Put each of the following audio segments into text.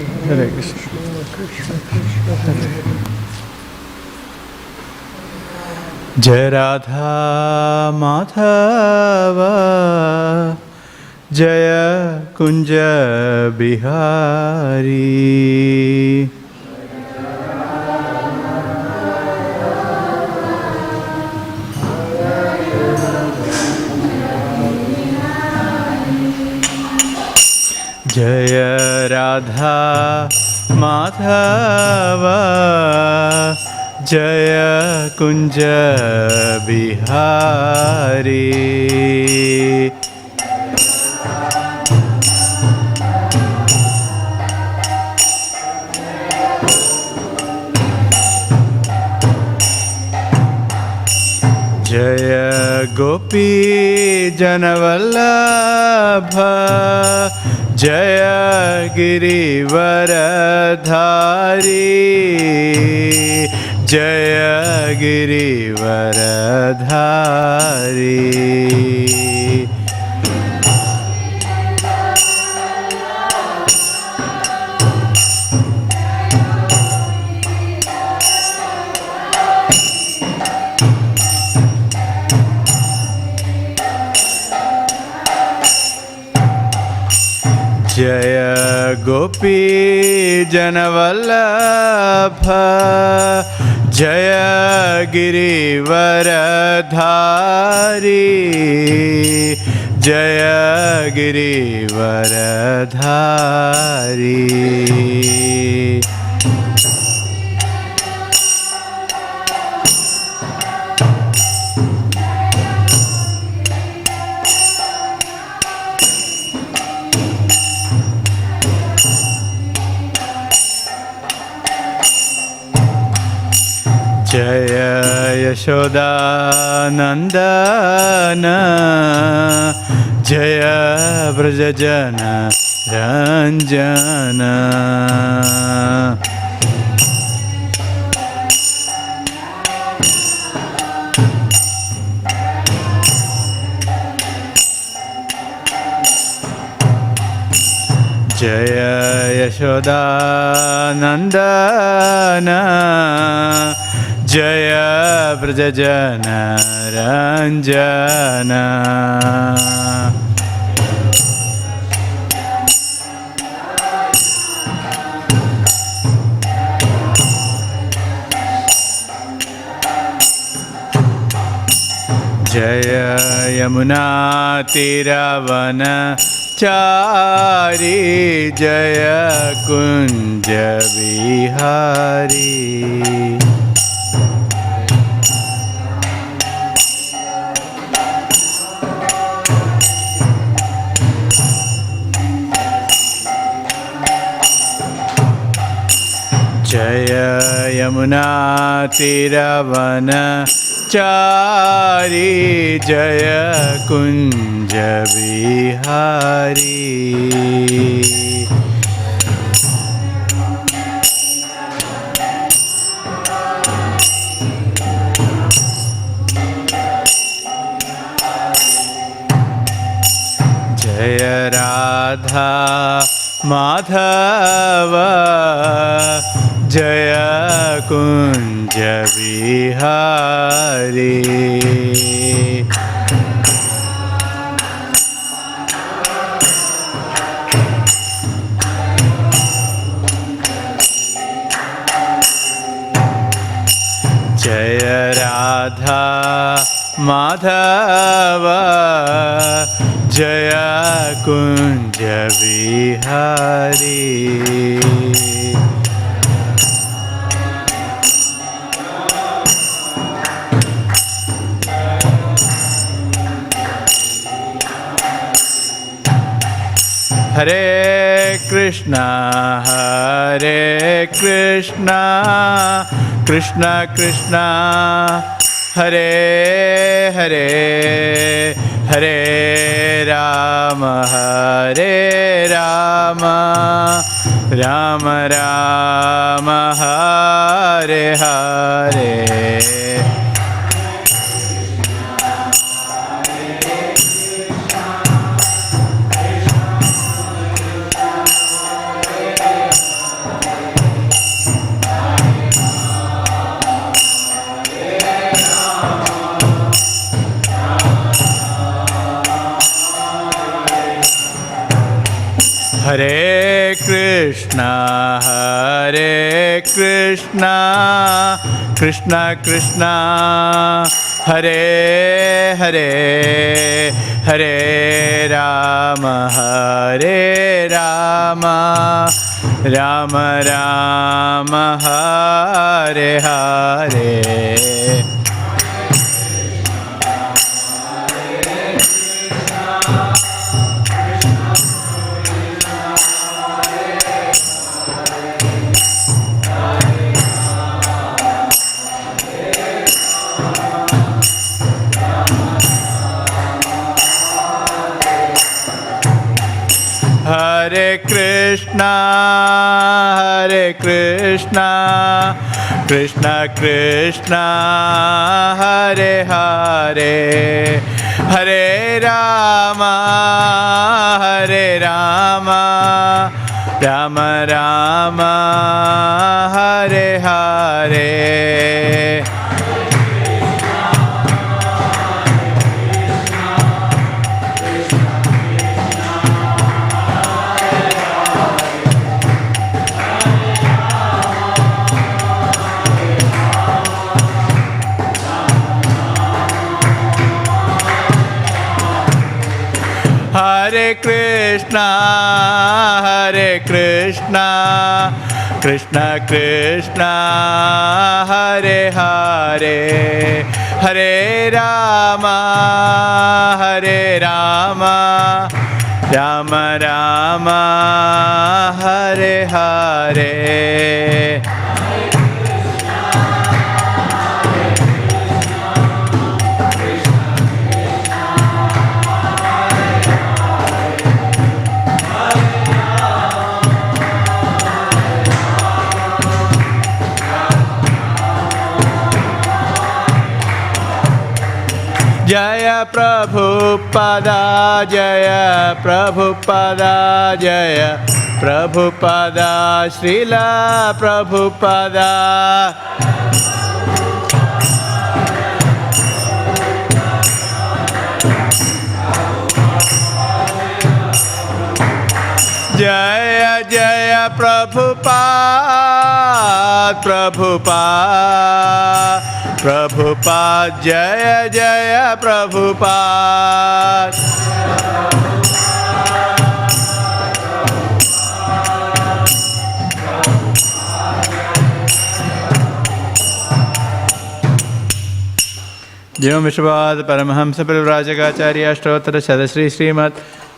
Hare Krishna. Jai Radha Madhava Jaya Kunja Bihari. Jaya Radha Madhava Jaya Kunja Bihari. Jaya Gopi Janavallabha Jaya Girivaradhari. Jaya Girivaradhari. Jaya Gopi Janavallabha Jaya Girivaradhari. Jaya Girivaradhari. Jaya Yashoda Nandana Jaya Vrndesa Ranjana. Jaya Yashoda Nandana Jaya Vrndesa Ranjana. Jaya Yamuna Tiravana Chari Jaya Kunja Bihari. Jaya Yamuna Tiravana Chari Jaya Kunja Bihari. Jaya Radha Madhava Jaya Kunja Bihari. Jaya Radha Madhava Jaya Kunja Bihari. Hare Krishna, Hare Krishna, Krishna Krishna, Hare Hare, Hare Rama, Hare Rama, Rama Rama, Hare Hare. Krishna, Hare Krishna, Krishna Krishna, Hare Hare, Hare Rama, Hare Rama, Rama Rama, Hare Hare. Hare Krishna, Krishna Krishna, Hare Hare, Hare Rama, Rama Rama, Hare Hare. Hare Krishna, Krishna Krishna, Hare Hare, Hare Rama, Rama Rama, Hare Hare. Jaya Prabhupada, Jaya Prabhupada, Jaya Prabhupada, Srila Prabhupada. Jaya Jaya Prabhupada, Prabhupada, Prabhupada, Jaya Jaya Prabhupada. Jai Vishwāda Paramahamsa Parivrajakarya Ashtottara Shadashri Śrīmad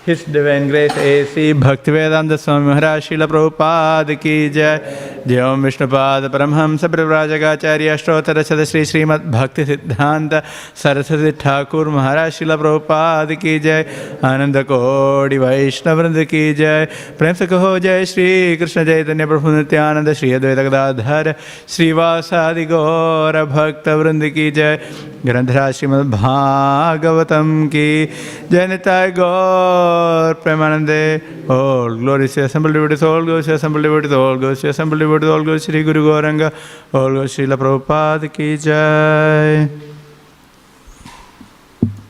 His Divine Grace A.C. Bhaktivedanta Swami Maharaj Srila Prabhupada Ki Jai. Jai Vishnupada Paramahamsa Parivrajakarya Ashtottara Shadashri Śrīmad Bhaktivedanta Saraswati Thakur Maharaj Srila Prabhupada Ki Jai. Ananda Kodi Vaishnavrinda Ki Jai. Prem se kaho Jai Shri Krishna Chaitanya Prabhu Nityananda Shri Advaita Gadadhara Srivasadi Gaura Bhakta Vrinda Ki Jai. Grandhara Śrīmad Bhāgavatam Ki Jai. Nitai Gaur Premanande. All glories to assembled devotees, all glories to assembled devotees, all glories to assembled devotees, all glories to Shri Guru Gauranga, all glories to Srila Prabhupada Ki Jai.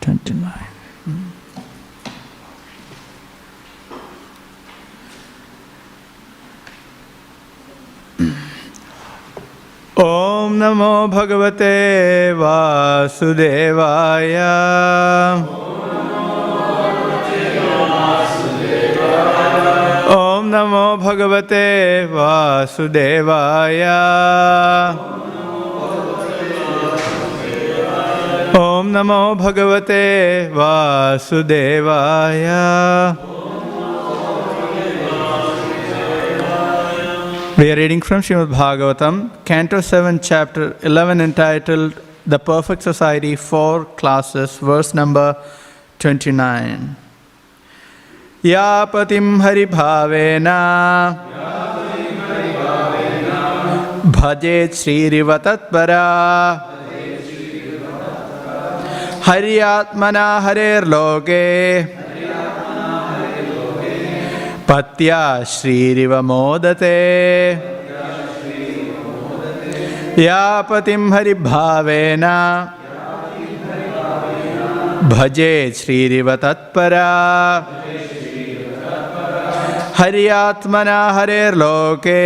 29. Om Namo Bhagavate Vasudevaya. Om Namo Bhagavate Vasudevaya. Om Namo Bhagavate Vasudevaya. We are reading from Śrīmad Bhāgavatam, Canto 7, Chapter 11, entitled The Perfect Society, 4 Classes, verse number 29. Yapatim hari bhavena bhajet Śrīriva tatpara Haryatmana harer loke Patya Śrīriva modate. Yapatim hari bhavena bhajet Śrīriva tatpara Haryatmana Harirloke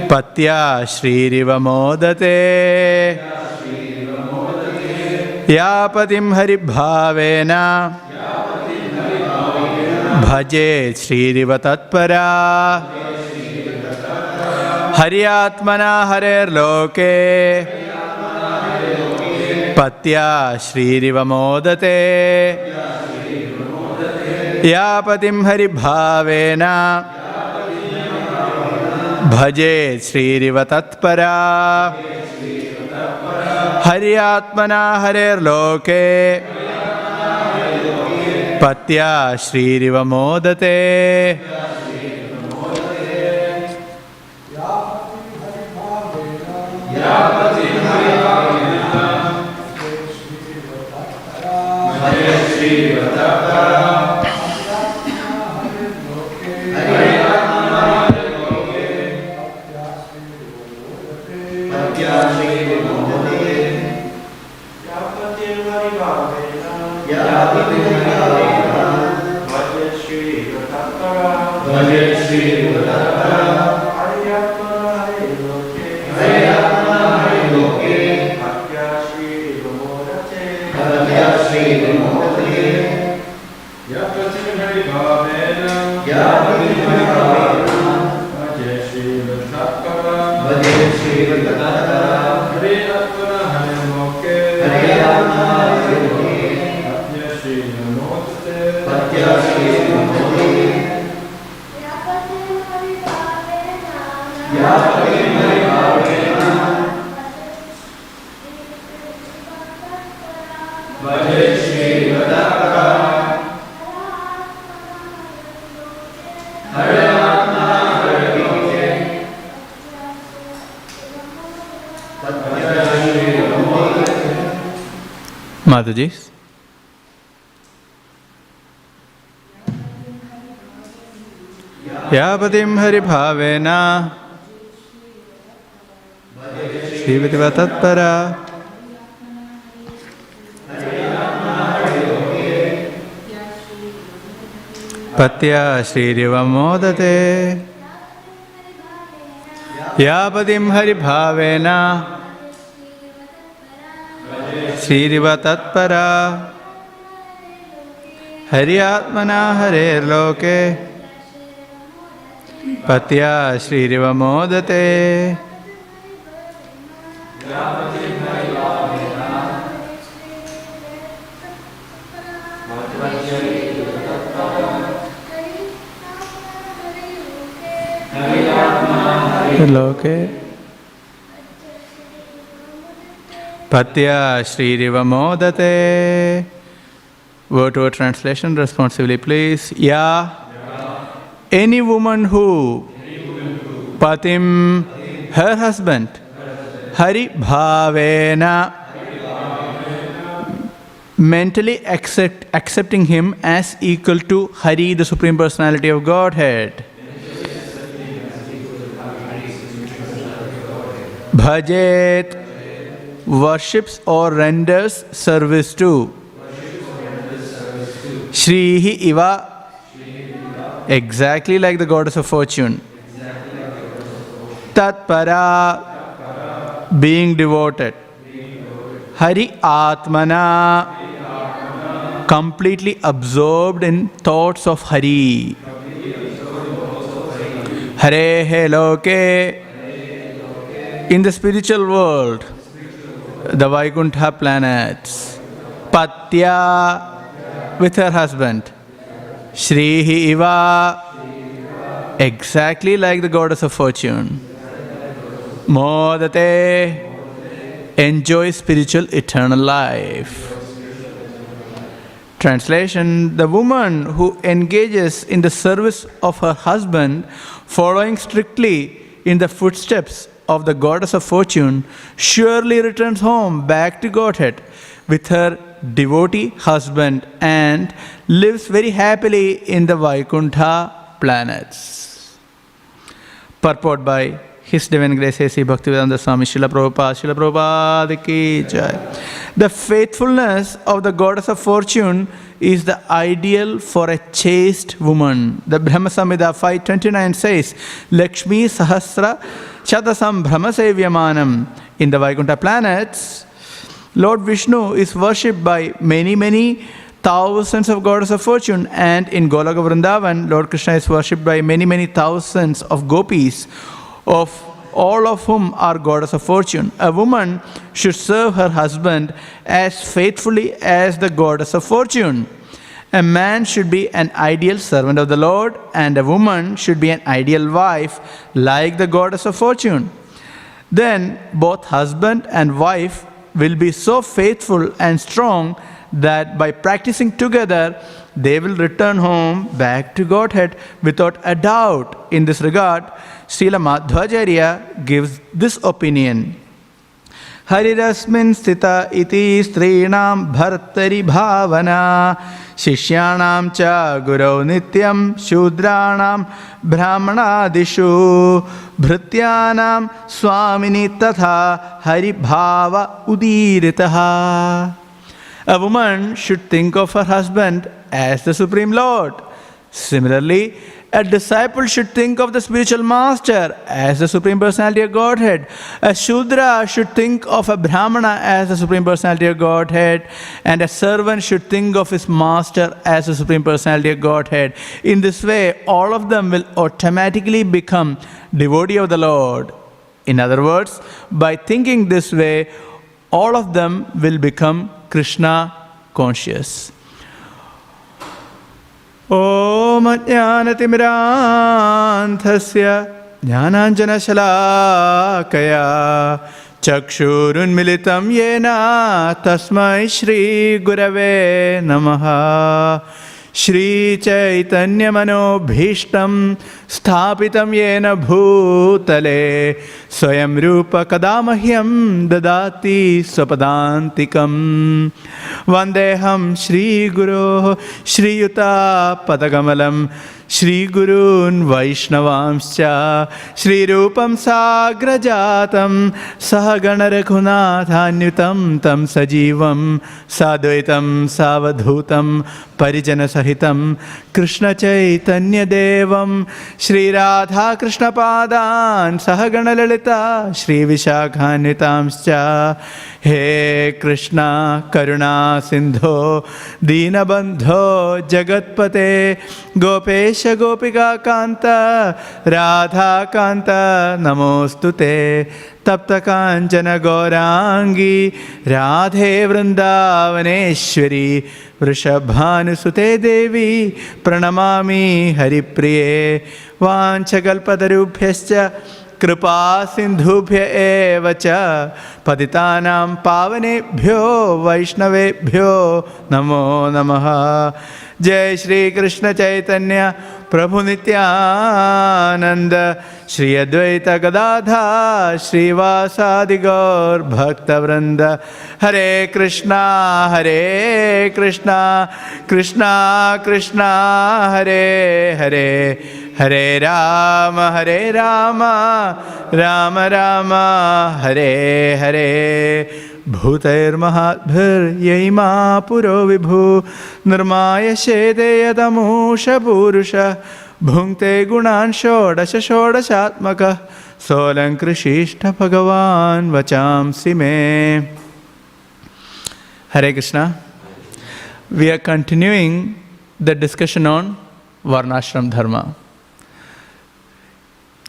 Patya Shriva Modate Yapatim Haribhavena Bhaje Shriva Tatpara Haryatmana Harirloke Patya Shriva Modate Yapatim Haribhavena Bhaje Shriva Tatpara Haryatmana Harirloke Patya Shriva Modate Mataji. Yapatim Haribhavena Shriva Tatpara Patya Shriva Modate Yapatim Haribhavena Shriva Tatpara Haryatmana Harirloke Patya Shriva Modate Loke Patya Shriva Modate. Word to word translation responsibly, please. Ya, any woman who Patim, her husband, Hari Bhavena, mentally accepting him as equal to Hari, the Supreme Personality of Godhead. Bhajet, worships or renders service to. Shrihi Iva, exactly like the goddess of fortune. Tatpara, being devoted. Hari Atmana, completely absorbed in thoughts of Hari. Hare Loke, in the spiritual world, the Vaikuntha planets. Patya, with her husband. Shrihi Iva, exactly like the goddess of fortune. Modate, enjoy spiritual eternal life. Translation: the woman who engages in the service of her husband, following strictly in the footsteps of the goddess of fortune, surely returns home back to Godhead with her devotee husband and lives very happily in the Vaikuntha planets. Purport by His Divine Grace A.C. Bhaktivedanta Swami Srila Prabhupada ki Jai. The faithfulness of the goddess of fortune is the ideal for a chaste woman. The Brahma Samhita 5:29 says, Lakshmi Sahasra Shatasam Brahmasevyamanam. In the Vaikuntha planets, Lord Vishnu is worshipped by many thousands of goddess of fortune, and in Goloka Vrindavan, Lord Krishna is worshipped by many thousands of gopis, of all of whom are goddess of fortune. A woman should serve her husband as faithfully as the goddess of fortune. A man should be an ideal servant of the Lord, and a woman should be an ideal wife like the goddess of fortune. Then both husband and wife will be so faithful and strong that by practicing together, they will return home back to Godhead without a doubt. In this regard, Śrīmad Bhāgavatam gives this opinion. Harirasmin sthita iti strinam bhartari bhavana shishyanam cha gurau nityam shudranam brahmanadishu bhrityanam swamini tatha haribhava udiritaha. A woman should think of her husband as the Supreme Lord. Similarly, a disciple should think of the spiritual master as the Supreme Personality of Godhead. A Shudra should think of a Brahmana as the Supreme Personality of Godhead. And a servant should think of his master as the Supreme Personality of Godhead. In this way, all of them will automatically become devotee of the Lord. In other words, by thinking this way, all of them will become Krishna conscious. Om Ajnanatimirandhasya Jnananjana Shalakaya Chakshurunmilitam Yena Tasmai Shri Gurave Namaha. Shri Chaitanya Manobhishtam Sthapitam Yena Bhutale Swayam Rupa Kadamahyam Dadati Swapadantikam Vandeham Shri Guru Shri Yuta Padagamalam Shri Gurun Vaishnavamscha Shri Rupam Sagrajatam Sahagana Raghunathanutam Tam Sajivam Sadvaitam Savadhutam Parijana Sahitam Krishna Chaitanya Devam Shri Radha Krishna Padan Sahagana Lalita Shri Vishakhanvitamscha. He Krishna Karuna Sindho Deenabandho Jagatpate Gopesha Gopika Kanta Radha Kanta Namostute Tapta Kanchana Gaurangi Radhe Vrindavaneshwari Vrishabhanusute Devi Pranamami Haripriye Vanchakalpatarubhyascha Kripa Sindhubhya evacha Patitanam Pavanebhyo Vaishnavebhyo Namo Namaha. Jai Shri Krishna Chaitanya Prabhu Nityananda Shri Advaita Gadadha Shri Vasadi Gaur Bhakta Vrinda. Hare Krishna Krishna Krishna Hare Hare Hare Rama Rama Rama Hare Hare. Bhutair Mahatbhir Yaima Puro Vibhu Nirmaya Shede Yadamusha Purusha Bhunkte Gunan Shodasha Shodashatmaka Solankrishishta Bhagavan Vacham Sime. Hare Krishna. We are continuing the discussion on Varnashram Dharma.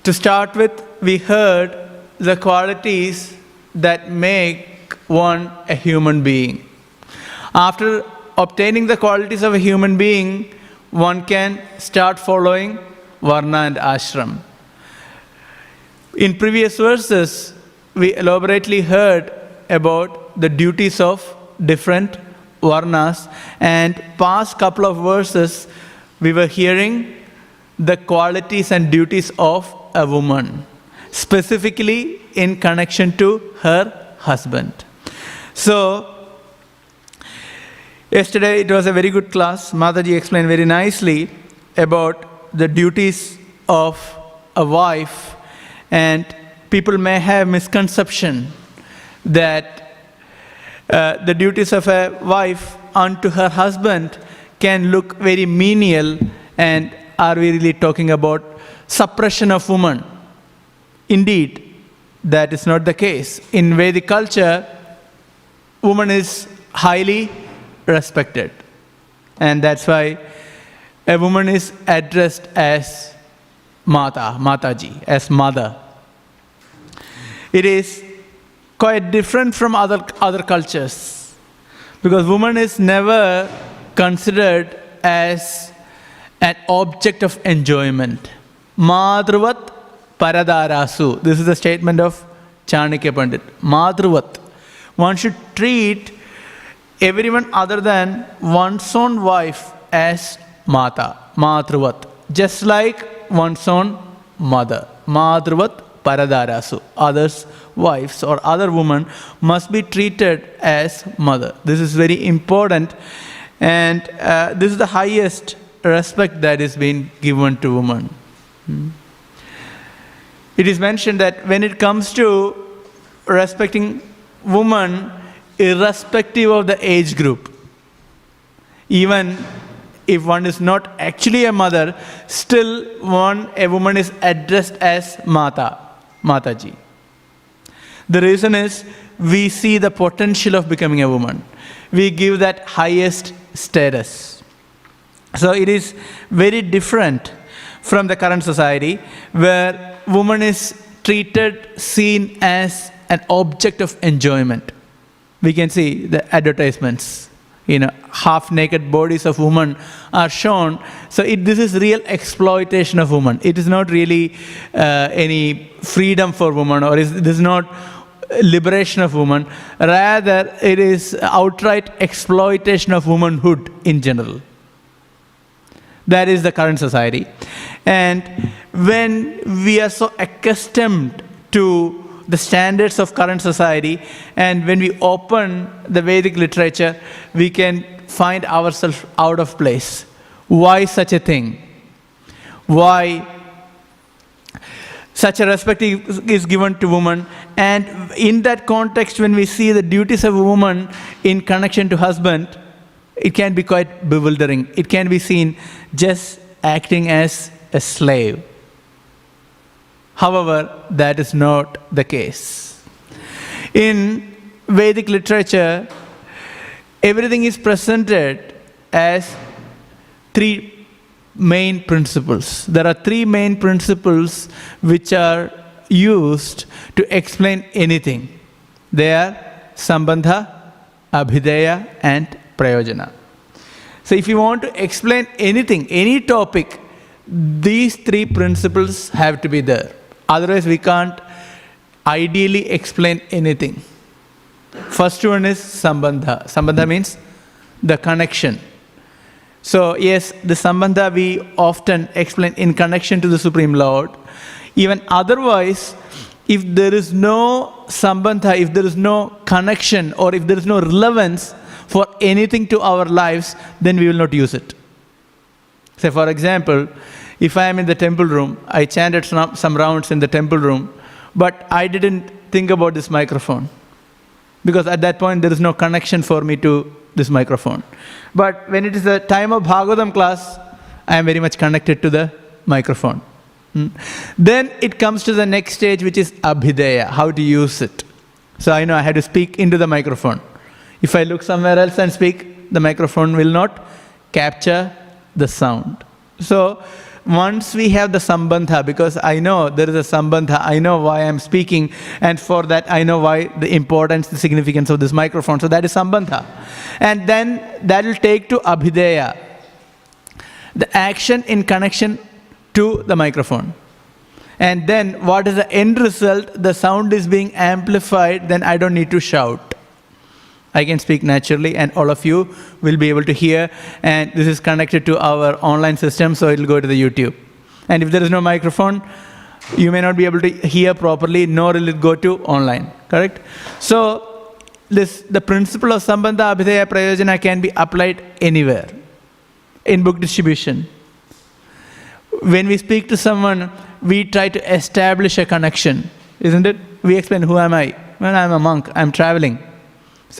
To start with, we heard the qualities that make one a human being. After obtaining the qualities of a human being, one can start following Varna and Ashram. In previous verses, we elaborately heard about the duties of different Varnas, and past couple of verses, we were hearing the qualities and duties of a woman, specifically in connection to her husband. So, yesterday it was a very good class. Mataji explained very nicely about the duties of a wife, and people may have misconception that the duties of a wife unto her husband can look very menial, and are we really talking about suppression of woman? Indeed, that is not the case. In Vedic culture, woman is highly respected. And that's why a woman is addressed as Mata, Mataji, as mother. It is quite different from other cultures, because woman is never considered as an object of enjoyment. Madhruvat paradarasu. This is a statement of Chanakya Pandit. Madhruvat. One should treat everyone other than one's own wife as Mata, Madhruvat. Just like one's own mother. Madhruvat paradarasu. Others' wives or other women must be treated as mother. This is very important, and this is the highest respect that is being given to women. It is mentioned that when it comes to respecting woman, irrespective of the age group, even if one is not actually a mother, still a woman is addressed as Mata, Mataji. The reason is we see the potential of becoming a woman. We give that highest status. So it is very different from the current society, where woman is treated, seen as an object of enjoyment. We can see the advertisements, half-naked bodies of women are shown. So this is real exploitation of women. It is not really any freedom for women, or this is not liberation of women. Rather, it is outright exploitation of womanhood in general. That is the current society. And when we are so accustomed to the standards of current society, and when we open the Vedic literature, we can find ourselves out of place. Why such a thing? Why such a respect is given to woman? And in that context, when we see the duties of a woman in connection to husband, it can be quite bewildering. It can be seen just acting as a slave. However, that is not the case. In Vedic literature, everything is presented as three main principles. There are three main principles which are used to explain anything. They are Sambandha, Abhideya, and Prayojana. So if you want to explain anything, any topic, these three principles have to be there. Otherwise, we can't ideally explain anything. First one is Sambandha. Sambandha means the connection. So yes, the Sambandha we often explain in connection to the Supreme Lord. Even otherwise, if there is no Sambandha, if there is no connection, or if there is no relevance for anything to our lives, then we will not use it. Say for example, if I am in the temple room, I chanted some rounds in the temple room, but I didn't think about this microphone, because at that point there is no connection for me to this microphone. But when it is the time of Bhagavatam class, I am very much connected to the microphone. Then it comes to the next stage, which is Abhideya, how to use it. So I know I had to speak into the microphone. If I look somewhere else and speak, the microphone will not capture the sound. So once we have the Sambandha, because I know there is a Sambandha, I know why I am speaking, and for that I know why the importance, the significance of this microphone. So that is Sambandha. And then that will take to Abhideya, the action in connection to the microphone. And then what is the end result? The sound is being amplified, then I don't need to shout. I can speak naturally, and all of you will be able to hear. And this is connected to our online system, so it will go to the YouTube. And if there is no microphone, you may not be able to hear properly, nor will it go to online. Correct? So the principle of Sambandha, Abhideya, Prayojana can be applied anywhere. In book distribution, when we speak to someone, we try to establish a connection, isn't it? We explain, who am I? Well, I'm a monk, I'm traveling.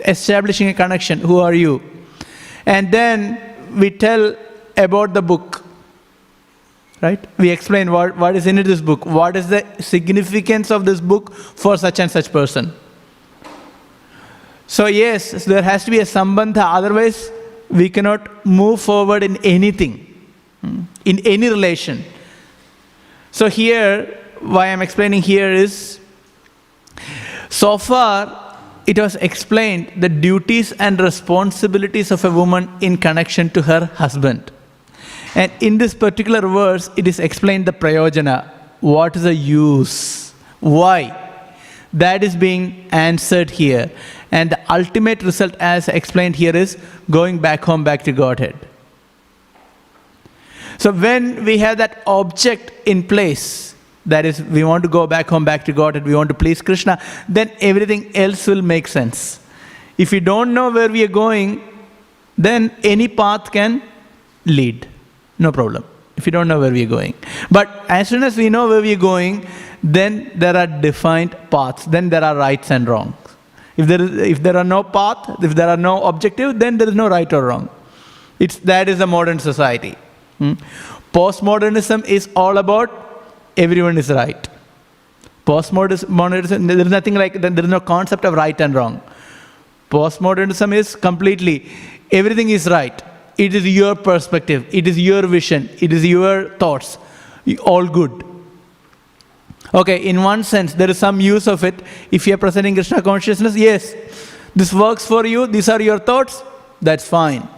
establishing a connection. Who are you? And then we tell about the book. Right? We explain what is in this book. What is the significance of this book for such and such person. So yes, there has to be a sambandha. Otherwise, we cannot move forward in anything, in any relation. So here, why I'm explaining here is, so far, it was explained the duties and responsibilities of a woman in connection to her husband. And in this particular verse, it is explained the prayojana. What is the use? Why? That is being answered here. And the ultimate result, as explained here, is going back home, back to Godhead. So when we have that object in place, that is, we want to go back home, back to Godhead, we want to please Krishna, then everything else will make sense. If we don't know where we are going, then any path can lead. No problem, if you don't know where we are going. But as soon as we know where we are going, then there are defined paths. Then there are rights and wrongs. If there are no path, if there are no objective, then there is no right or wrong. That is the modern society. Postmodernism is all about everyone is right. Postmodernism, there is nothing like that. There is no concept of right and wrong. Postmodernism is completely, everything is right. It is your perspective. It is your vision. It is your thoughts. All good. Okay, in one sense, there is some use of it. If you are presenting Krishna consciousness, yes, this works for you. These are your thoughts. That's fine.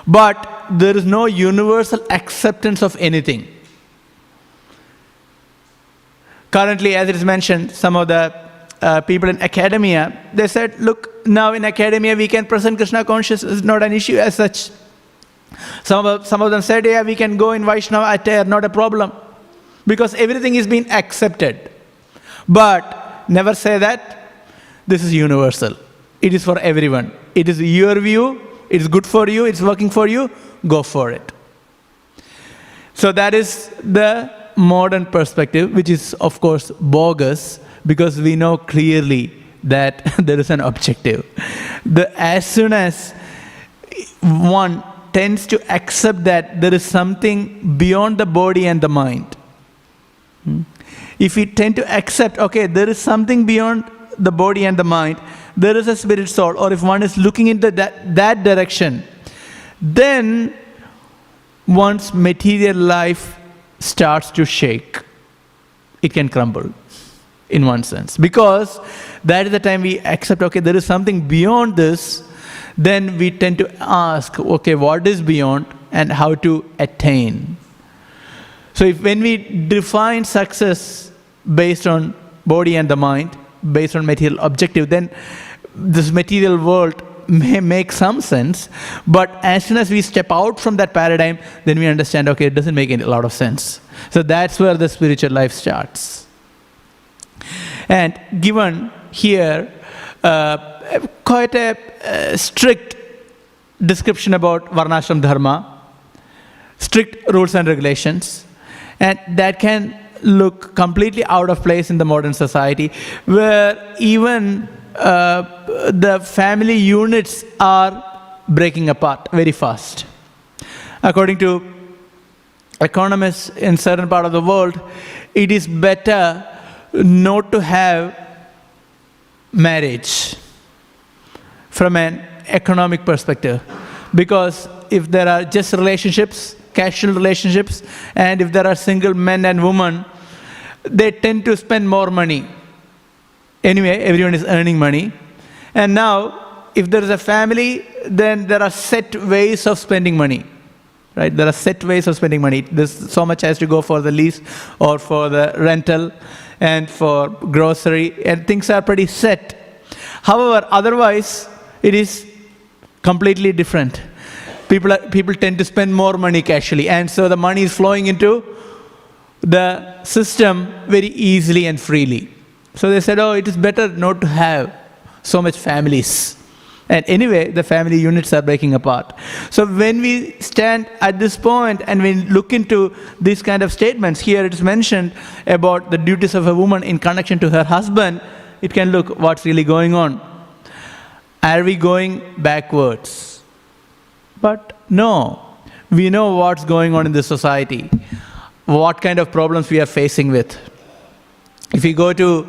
But there is no universal acceptance of anything. Currently, as it is mentioned, some of the people in academia, they said, look, now in academia we can present Krishna consciousness, is not an issue as such. Some of them said, yeah, we can go in Vaishnava attire, not a problem. Because everything is being accepted. But never say that this is universal. It is for everyone. It is your view, it is good for you, it's working for you, go for it. So that is the modern perspective, which is of course bogus, because we know clearly that there is an objective. As soon as one tends to accept that there is something beyond the body and the mind, if we tend to accept, okay, there is something beyond the body and the mind, there is a spirit soul, or if one is looking into that direction, then one's material life starts to shake. It can crumble, in one sense. Because that is the time we accept, okay, there is something beyond this, then we tend to ask, okay, what is beyond and how to attain. So when we define success based on body and the mind, based on material objective, then this material world may make some sense, but as soon as we step out from that paradigm, then we understand, okay, it doesn't make a lot of sense. So that's where the spiritual life starts. And given here quite a strict description about Varnashram Dharma, strict rules and regulations, and that can look completely out of place in the modern society, where even the family units are breaking apart very fast. According to economists in certain part of the world, it is better not to have marriage from an economic perspective. Because if there are just relationships, casual relationships, and if there are single men and women, they tend to spend more money. Anyway, everyone is earning money. And now, if there is a family, then there are set ways of spending money. Right? There are set ways of spending money. There's so much has to go for the lease or for the rental and for grocery, and things are pretty set. However, otherwise, it is completely different. People tend to spend more money casually, and so the money is flowing into the system very easily and freely. So they said, oh, it is better not to have so much families. And anyway, the family units are breaking apart. So when we stand at this point and we look into these kind of statements, here it is mentioned about the duties of a woman in connection to her husband, it can look what's really going on. Are we going backwards? But no. We know what's going on in the society, what kind of problems we are facing with. If you go to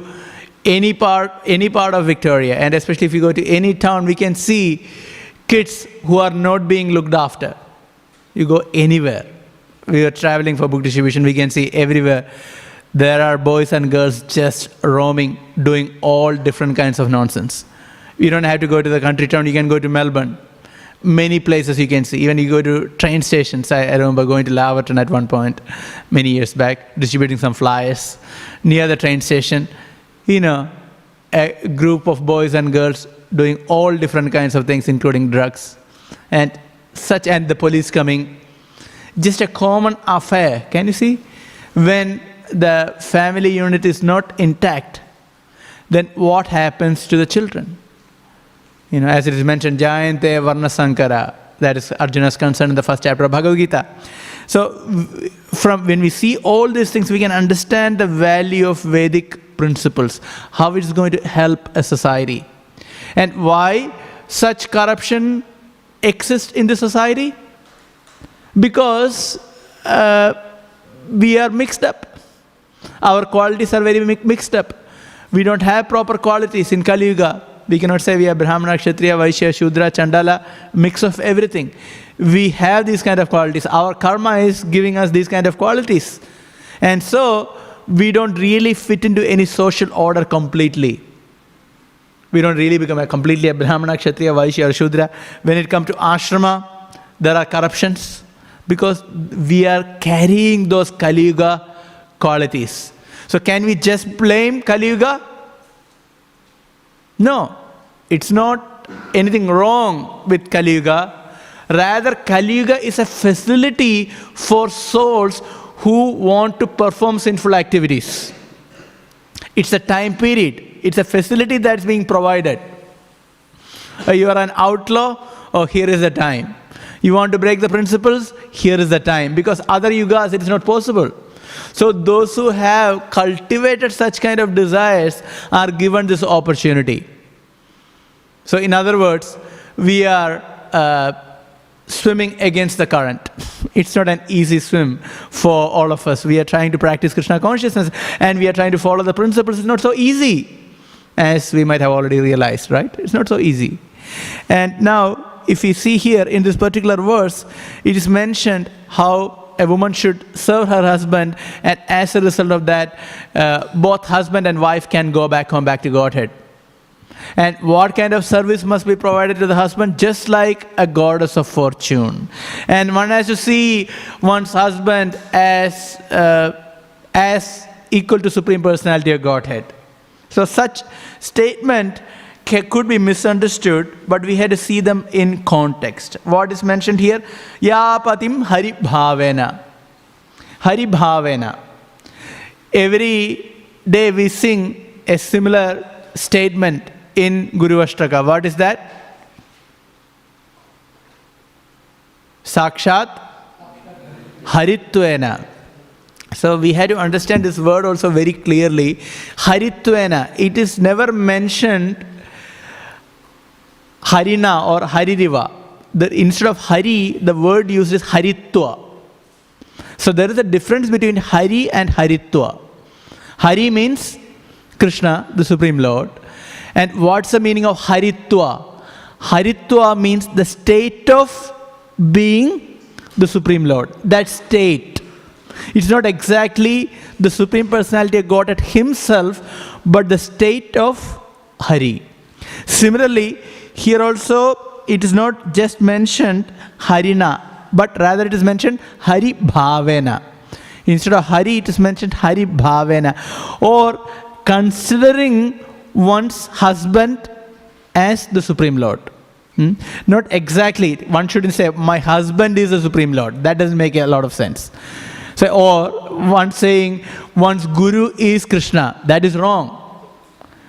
any part of Victoria, and especially if you go to any town, we can see kids who are not being looked after. You go anywhere. We are traveling for book distribution, we can see everywhere there are boys and girls just roaming, doing all different kinds of nonsense. You don't have to go to the country town, you can go to Melbourne. Many places you can see. Even you go to train stations. I remember going to Laverton at one point, many years back, distributing some flyers near the train station. A group of boys and girls doing all different kinds of things, including drugs. And the police coming. Just a common affair. Can you see? When the family unit is not intact, then what happens to the children? As it is mentioned, Jayante Varna Sankara, that is Arjuna's concern in the first chapter of Bhagavad Gita. So, when we see all these things, we can understand the value of Vedic principles, how it is going to help a society. And why such corruption exists in the society? Because we are mixed up. Our qualities are very mixed up. We don't have proper qualities in Kali Yuga. We cannot say we are Brahmana, Kshatriya, Vaishya, Shudra, Chandala, mix of everything. We have these kind of qualities. Our karma is giving us these kind of qualities. And so, we don't really fit into any social order completely. We don't really become completely a Brahmana, Kshatriya, Vaishya or Shudra. When it comes to ashrama, there are corruptions because we are carrying those Kali Yuga qualities. So can we just blame Kali Yuga? No, it's not anything wrong with Kali Yuga. Rather, Kali Yuga is a facility for souls who want to perform sinful activities. It's a time period. It's a facility that's being provided. You are an outlaw, here is the time. You want to break the principles, here is the time. Because other yugas, it is not possible. So those who have cultivated such kind of desires are given this opportunity. So in other words, we are swimming against the current. It's not an easy swim for all of us. We are trying to practice Krishna consciousness and we are trying to follow the principles. It's not so easy, as we might have already realized, right? It's not so easy. And now, if we see here in this particular verse, it is mentioned how a woman should serve her husband, and as a result of that, both husband and wife can go back home, back to Godhead. And what kind of service must be provided to the husband? Just like a goddess of fortune. And one has to see one's husband as equal to Supreme Personality of Godhead. So such statement could be misunderstood, but we had to see them in context. What is mentioned here? Ya patim hari bhavena. Hari bhavena. Every day we sing a similar statement in Guru Ashtaka. What is that? Sakshat Haritvena. So we had to understand this word also very clearly. Haritvena. It is never mentioned Harina or Haririva. Instead of Hari, the word used is Haritva. So there is a difference between Hari and Haritva. Hari means Krishna, the Supreme Lord. And what's the meaning of Haritva? Haritva means the state of being the Supreme Lord. That state. It's not exactly the Supreme Personality of Godhead himself, but the state of Hari. Similarly, here also it is not just mentioned Harina, but rather it is mentioned Hari Bhavena. Instead of Hari, it is mentioned Hari Bhavena. Or considering one's husband as the Supreme Lord. Not exactly, one shouldn't say, my husband is the Supreme Lord. That doesn't make a lot of sense. So, or one saying, one's Guru is Krishna. That is wrong.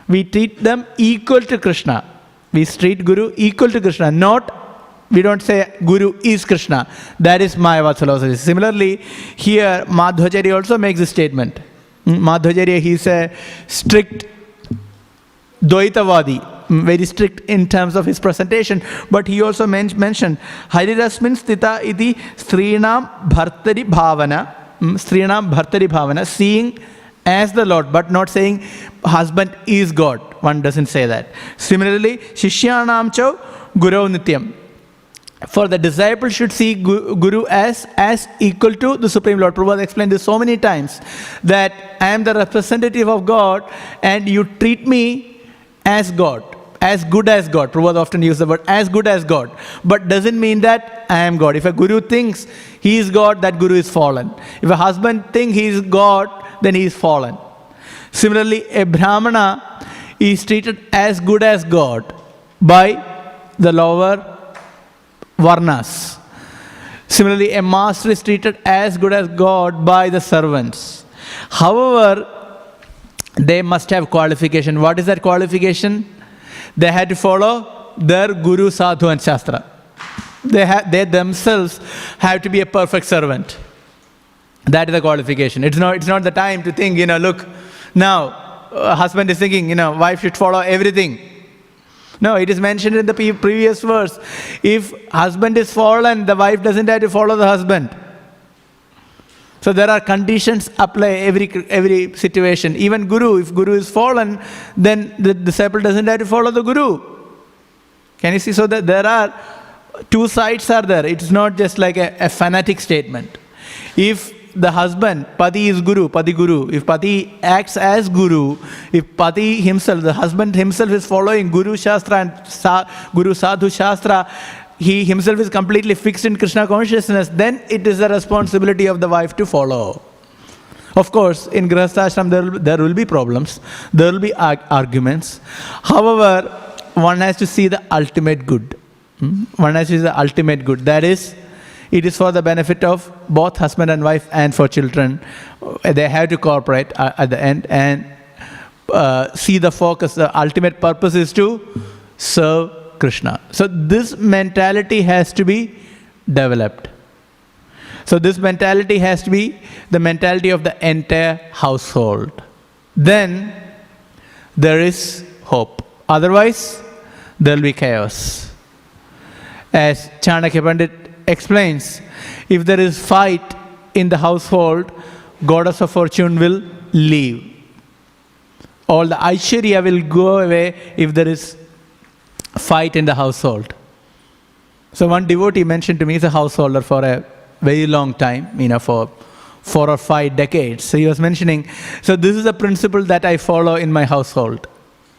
We treat them equal to Krishna. We treat Guru equal to Krishna. We don't say Guru is Krishna. That is Mayavad philosophy. Similarly, here Madhvacharya also makes a statement. Madhvacharya, he is a strict Dvaitavadi. very strict in terms of his presentation, but he also mentioned Harirasmin Stita iti Srinam Bhartari Bhavana, seeing as the Lord, but not saying husband is God. One doesn't say that. Similarly, Shishyanam Chau Guru Nityam. For the disciple should see Guru as equal to the Supreme Lord. Prabhupada explained this so many times, that I am the representative of God and you treat me as God, as good as God. Prabhupada often uses the word as good as God. But doesn't mean that I am God. If a Guru thinks he is God, that Guru is fallen. If a husband thinks he is God, then he is fallen. Similarly, a Brahmana is treated as good as God by the lower Varnas. Similarly, a master is treated as good as God by the servants. However, they must have qualification. What is that qualification? They had to follow their Guru, Sadhu and Shastra. They themselves have to be a perfect servant. That is the qualification. It's not the time to think, look, now husband is thinking, wife should follow everything. No, it is mentioned in the previous verse. If husband is fallen, the wife doesn't have to follow the husband. So there are conditions apply every situation. Even Guru, if Guru is fallen, then the disciple doesn't have to follow the Guru. Can you see? So that there are two sides are there. It's not just like a fanatic statement. If the husband, Pati is Guru, Pati Guru. If Pati acts as Guru, if Pati himself, the husband himself is following Guru Shastra and Guru Sadhu Shastra, he himself is completely fixed in Krishna consciousness, then it is the responsibility of the wife to follow. Of course, in Grihastha there will be problems, there will be arguments. However, one has to see the ultimate good. One has to see the ultimate good. That is, it is for the benefit of both husband and wife and for children. They have to cooperate at the end and see the focus. The ultimate purpose is to serve Krishna. So this mentality has to be developed. So this mentality has to be the mentality of the entire household. Then there is hope. Otherwise, there will be chaos. As Chanakya Pandit explains, if there is fight in the household, goddess of fortune will leave. All the Aishwarya will go away if there is fight in the household. So one devotee mentioned to me, he's a householder for a very long time, for 4 or 5 decades. So he was mentioning, so this is a principle that I follow in my household.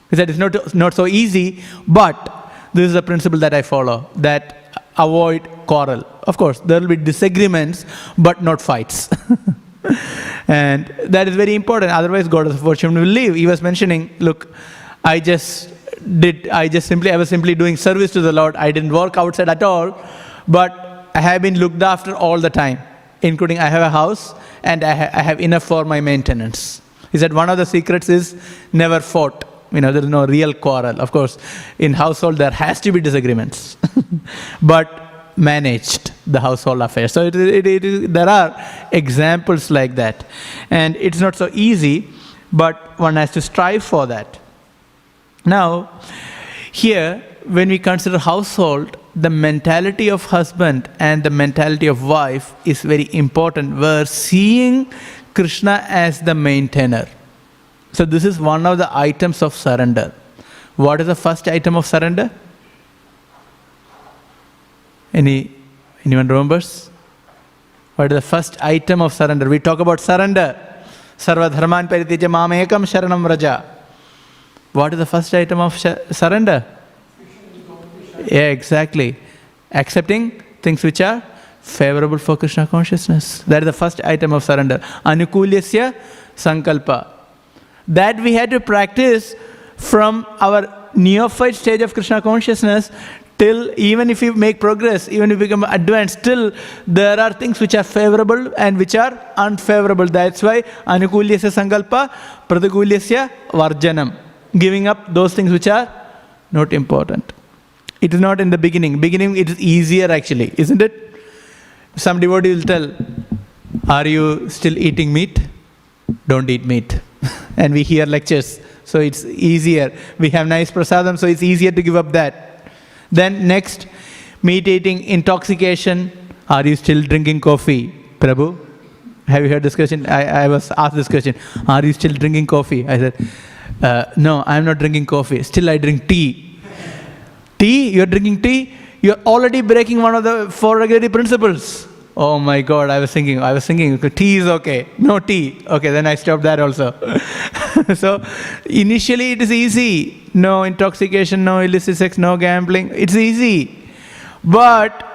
He said it's not so easy, but this is a principle that I follow, that avoid quarrel. Of course, there will be disagreements, but not fights. And that is very important. Otherwise, goddess of fortune will leave. He was mentioning, look, I was simply doing service to the Lord. I didn't work outside at all, but I have been looked after all the time, including I have a house and I have enough for my maintenance. He said one of the secrets is never fought. There is no real quarrel. Of course, in household there has to be disagreements, but managed the household affairs. So there are examples like that. And it's not so easy, but one has to strive for that. Now, here, when we consider household, the mentality of husband and the mentality of wife is very important. We're seeing Krishna as the maintainer. So this is one of the items of surrender. What is the first item of surrender? Anyone remembers? What is the first item of surrender? We talk about surrender. Sarva dharman paritijya mam ekam sharanam vraja. What is the first item of surrender? Yeah, exactly. Accepting things which are favorable for Krishna consciousness. That is the first item of surrender. Anukulyasya sankalpa. That we had to practice from our neophyte stage of Krishna consciousness till even if we make progress, even if we become advanced, still there are things which are favorable and which are unfavorable. That's why anukulyasya sankalpa, pratikulyasya varjanam. Giving up those things which are not important. It is not in the beginning. Beginning it is easier actually, isn't it? Some devotee will tell, are you still eating meat? Don't eat meat. And we hear lectures So it's easier. We have nice prasadam, so it's easier to give up that. Then next, meat eating, intoxication. Are you still drinking coffee? Prabhu, have you heard this question? I was asked this question. Are you still drinking coffee? I said, no, I'm not drinking coffee. Still I drink tea. Tea? You're drinking tea? You're already breaking one of the 4 regulatory principles. Oh my God, I was thinking, tea is okay. No tea. Okay, then I stopped that also. So, initially it is easy. No intoxication, no illicit sex, no gambling. It's easy. But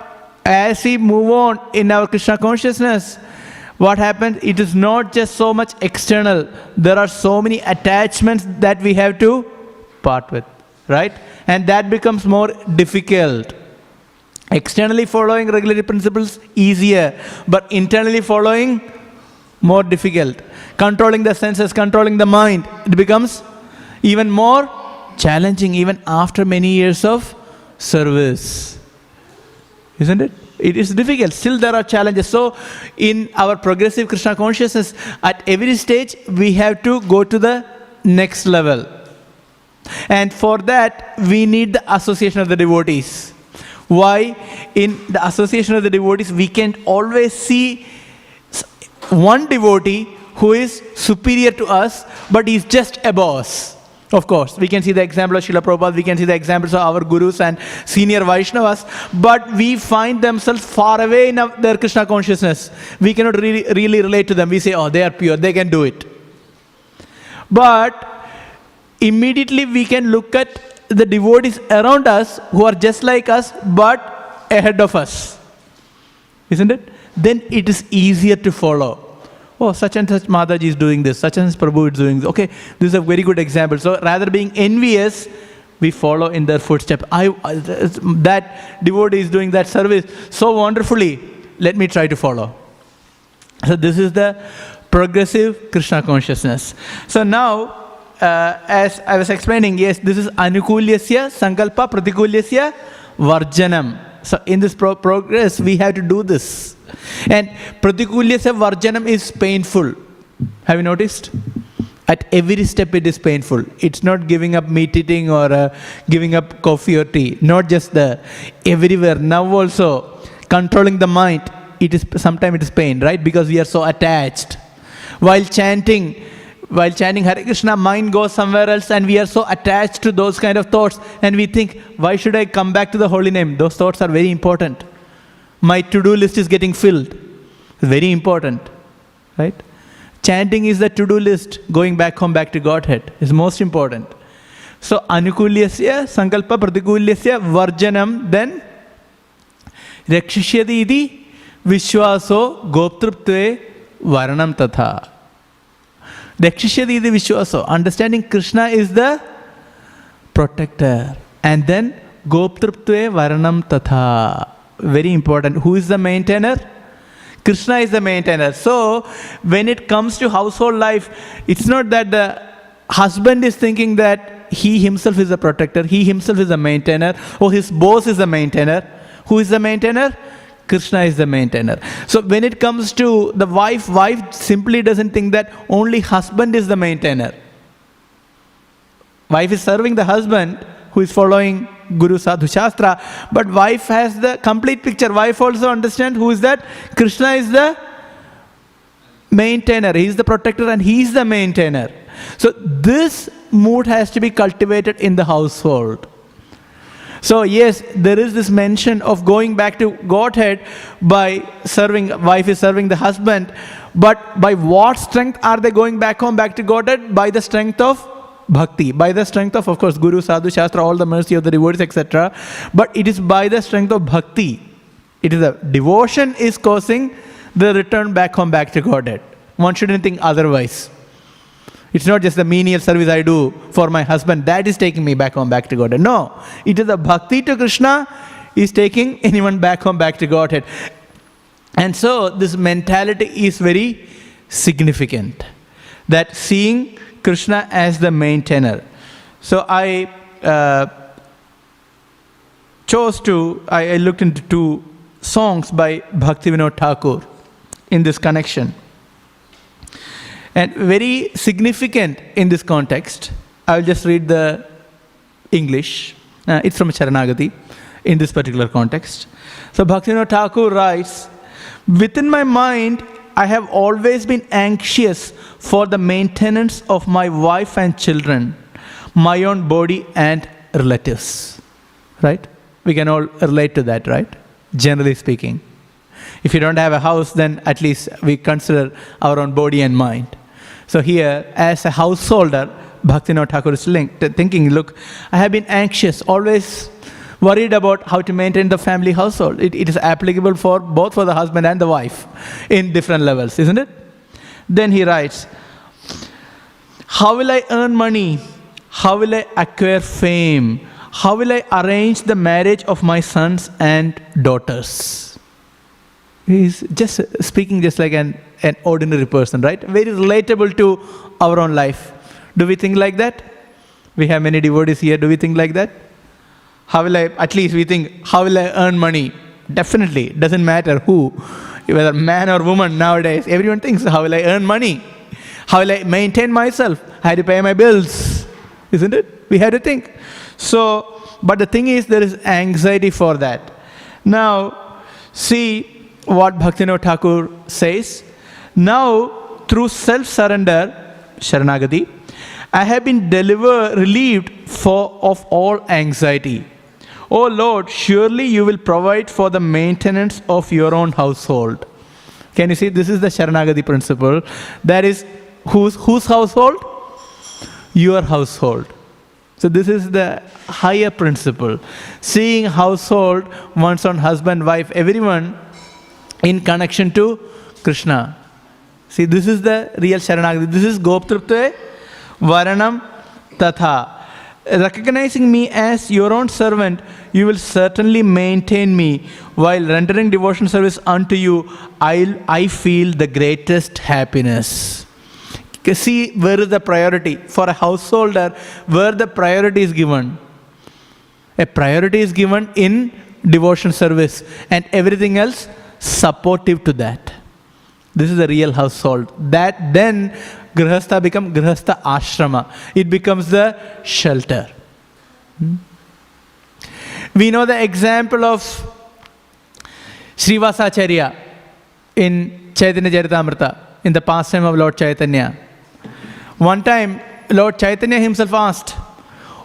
as we move on in our Krishna consciousness, what happens? It is not just so much external. There are so many attachments that we have to part with, right? And that becomes more difficult. Externally following regulatory principles, easier. But internally following, more difficult. Controlling the senses, controlling the mind, it becomes even more challenging even after many years of service. Isn't it? It is difficult. Still there are challenges. So in our progressive Krishna consciousness, at every stage, we have to go to the next level. And for that, we need the association of the devotees. Why? In the association of the devotees, we can always see one devotee who is superior to us, but is just above us. Of course, we can see the example of Srila Prabhupada, we can see the examples of our gurus and senior Vaishnavas, but we find themselves far away in their Krishna consciousness. We cannot really relate to them. We say, oh, they are pure, they can do it. But immediately we can look at the devotees around us who are just like us but ahead of us. Isn't it? Then it is easier to follow. Oh, such and such Mataji is doing this, such and such Prabhu is doing this. Okay, this is a very good example. So rather being envious, we follow in their footsteps. That devotee is doing that service so wonderfully. Let me try to follow. So this is the progressive Krishna consciousness. So now, as I was explaining, yes, this is anukulyasya sankalpa pratikulyasya varjanam. So in this progress, we have to do this. And pratikulyasya varjanam is painful. Have you noticed? At every step it is painful. It's not giving up meat eating or giving up coffee or tea. Not just everywhere. Now also, controlling the mind, sometimes it is pain, right? Because we are so attached. While chanting Hare Krishna, mind goes somewhere else and we are so attached to those kind of thoughts and we think, why should I come back to the holy name? Those thoughts are very important. My to-do list is getting filled. It's very important, right? Chanting is the to-do list. Going back home, back to Godhead is most important. So, anukulyasya sankalpa pratikulyasya varjanam, then rakshishyati iti vishwaso goptruptve varanam tatha. Rakshishyati iti vishwaso. Understanding Krishna is the protector. And then goptruptve varanam tatha. Very important. Who is the maintainer? Krishna is the maintainer. So, when it comes to household life, it's not that the husband is thinking that he himself is the protector, he himself is the maintainer, or his boss is the maintainer. Who is the maintainer? Krishna is the maintainer. So, when it comes to the wife simply doesn't think that only husband is the maintainer. Wife is serving the husband who is following Guru Sadhu Shastra, but wife has the complete picture. Wife also understands who is that? Krishna is the maintainer, he is the protector and he is the maintainer. So this mood has to be cultivated in the household. So yes, there is this mention of going back to Godhead by wife is serving the husband, but by what strength are they going back home, back to Godhead? By the strength of bhakti, by the strength of course, Guru, Sadhu, Shastra, all the mercy of the devotees, etc. But it is by the strength of bhakti. It is a devotion is causing the return back home, back to Godhead. One shouldn't think otherwise. It's not just the menial service I do for my husband, that is taking me back home, back to Godhead. No, it is the bhakti to Krishna is taking anyone back home, back to Godhead. And so this mentality is very significant. That seeing Krishna as the maintainer. So I looked into 2 songs by Bhaktivedanta Thakur in this connection. And very significant in this context I'll just read the English. It's from Sharanagati in this particular context. So Bhaktivinoda Thakur writes, within my mind, I have always been anxious for the maintenance of my wife and children, my own body and relatives. Right? We can all relate to that, right? Generally speaking. If you don't have a house, then at least we consider our own body and mind. So here, as a householder, Bhaktivinoda Thakur is thinking, look, I have been anxious, always worried about how to maintain the family household. It is applicable for both for the husband and the wife in different levels, isn't it? Then he writes, how will I earn money? How will I acquire fame? How will I arrange the marriage of my sons and daughters? He's just speaking just like an ordinary person, right? Very relatable to our own life. Do we think like that? We have many devotees here. Do we think like that? How will I, at least we think, how will I earn money? Definitely. Doesn't matter who, whether man or woman nowadays. Everyone thinks, how will I earn money? How will I maintain myself? How to pay my bills? Isn't it? We have to think. So, but the thing is, there is anxiety for that. Now, see what Bhaktivinoda Thakur says. Now, through self-surrender, Sharanagati, I have been relieved of all anxiety. Oh Lord, surely you will provide for the maintenance of your own household. Can you see? This is the Sharanagati principle. That is, whose household? Your household. So this is the higher principle. Seeing household, one's own husband, wife, everyone in connection to Krishna. See, this is the real Sharanagati. This is Goptrupte Varanam Tatha. Recognizing me as your own servant, you will certainly maintain me. While rendering devotional service unto you, I feel the greatest happiness. See where is the priority. For a householder, where the priority is given. A priority is given in devotion service and everything else supportive to that. This is the real household. That then Grihastha becomes Grihastha Ashrama. It becomes the shelter. We know the example of Srivasacharya in Chaitanya Charitamrita, in the pastime of Lord Chaitanya. One time, Lord Chaitanya himself asked,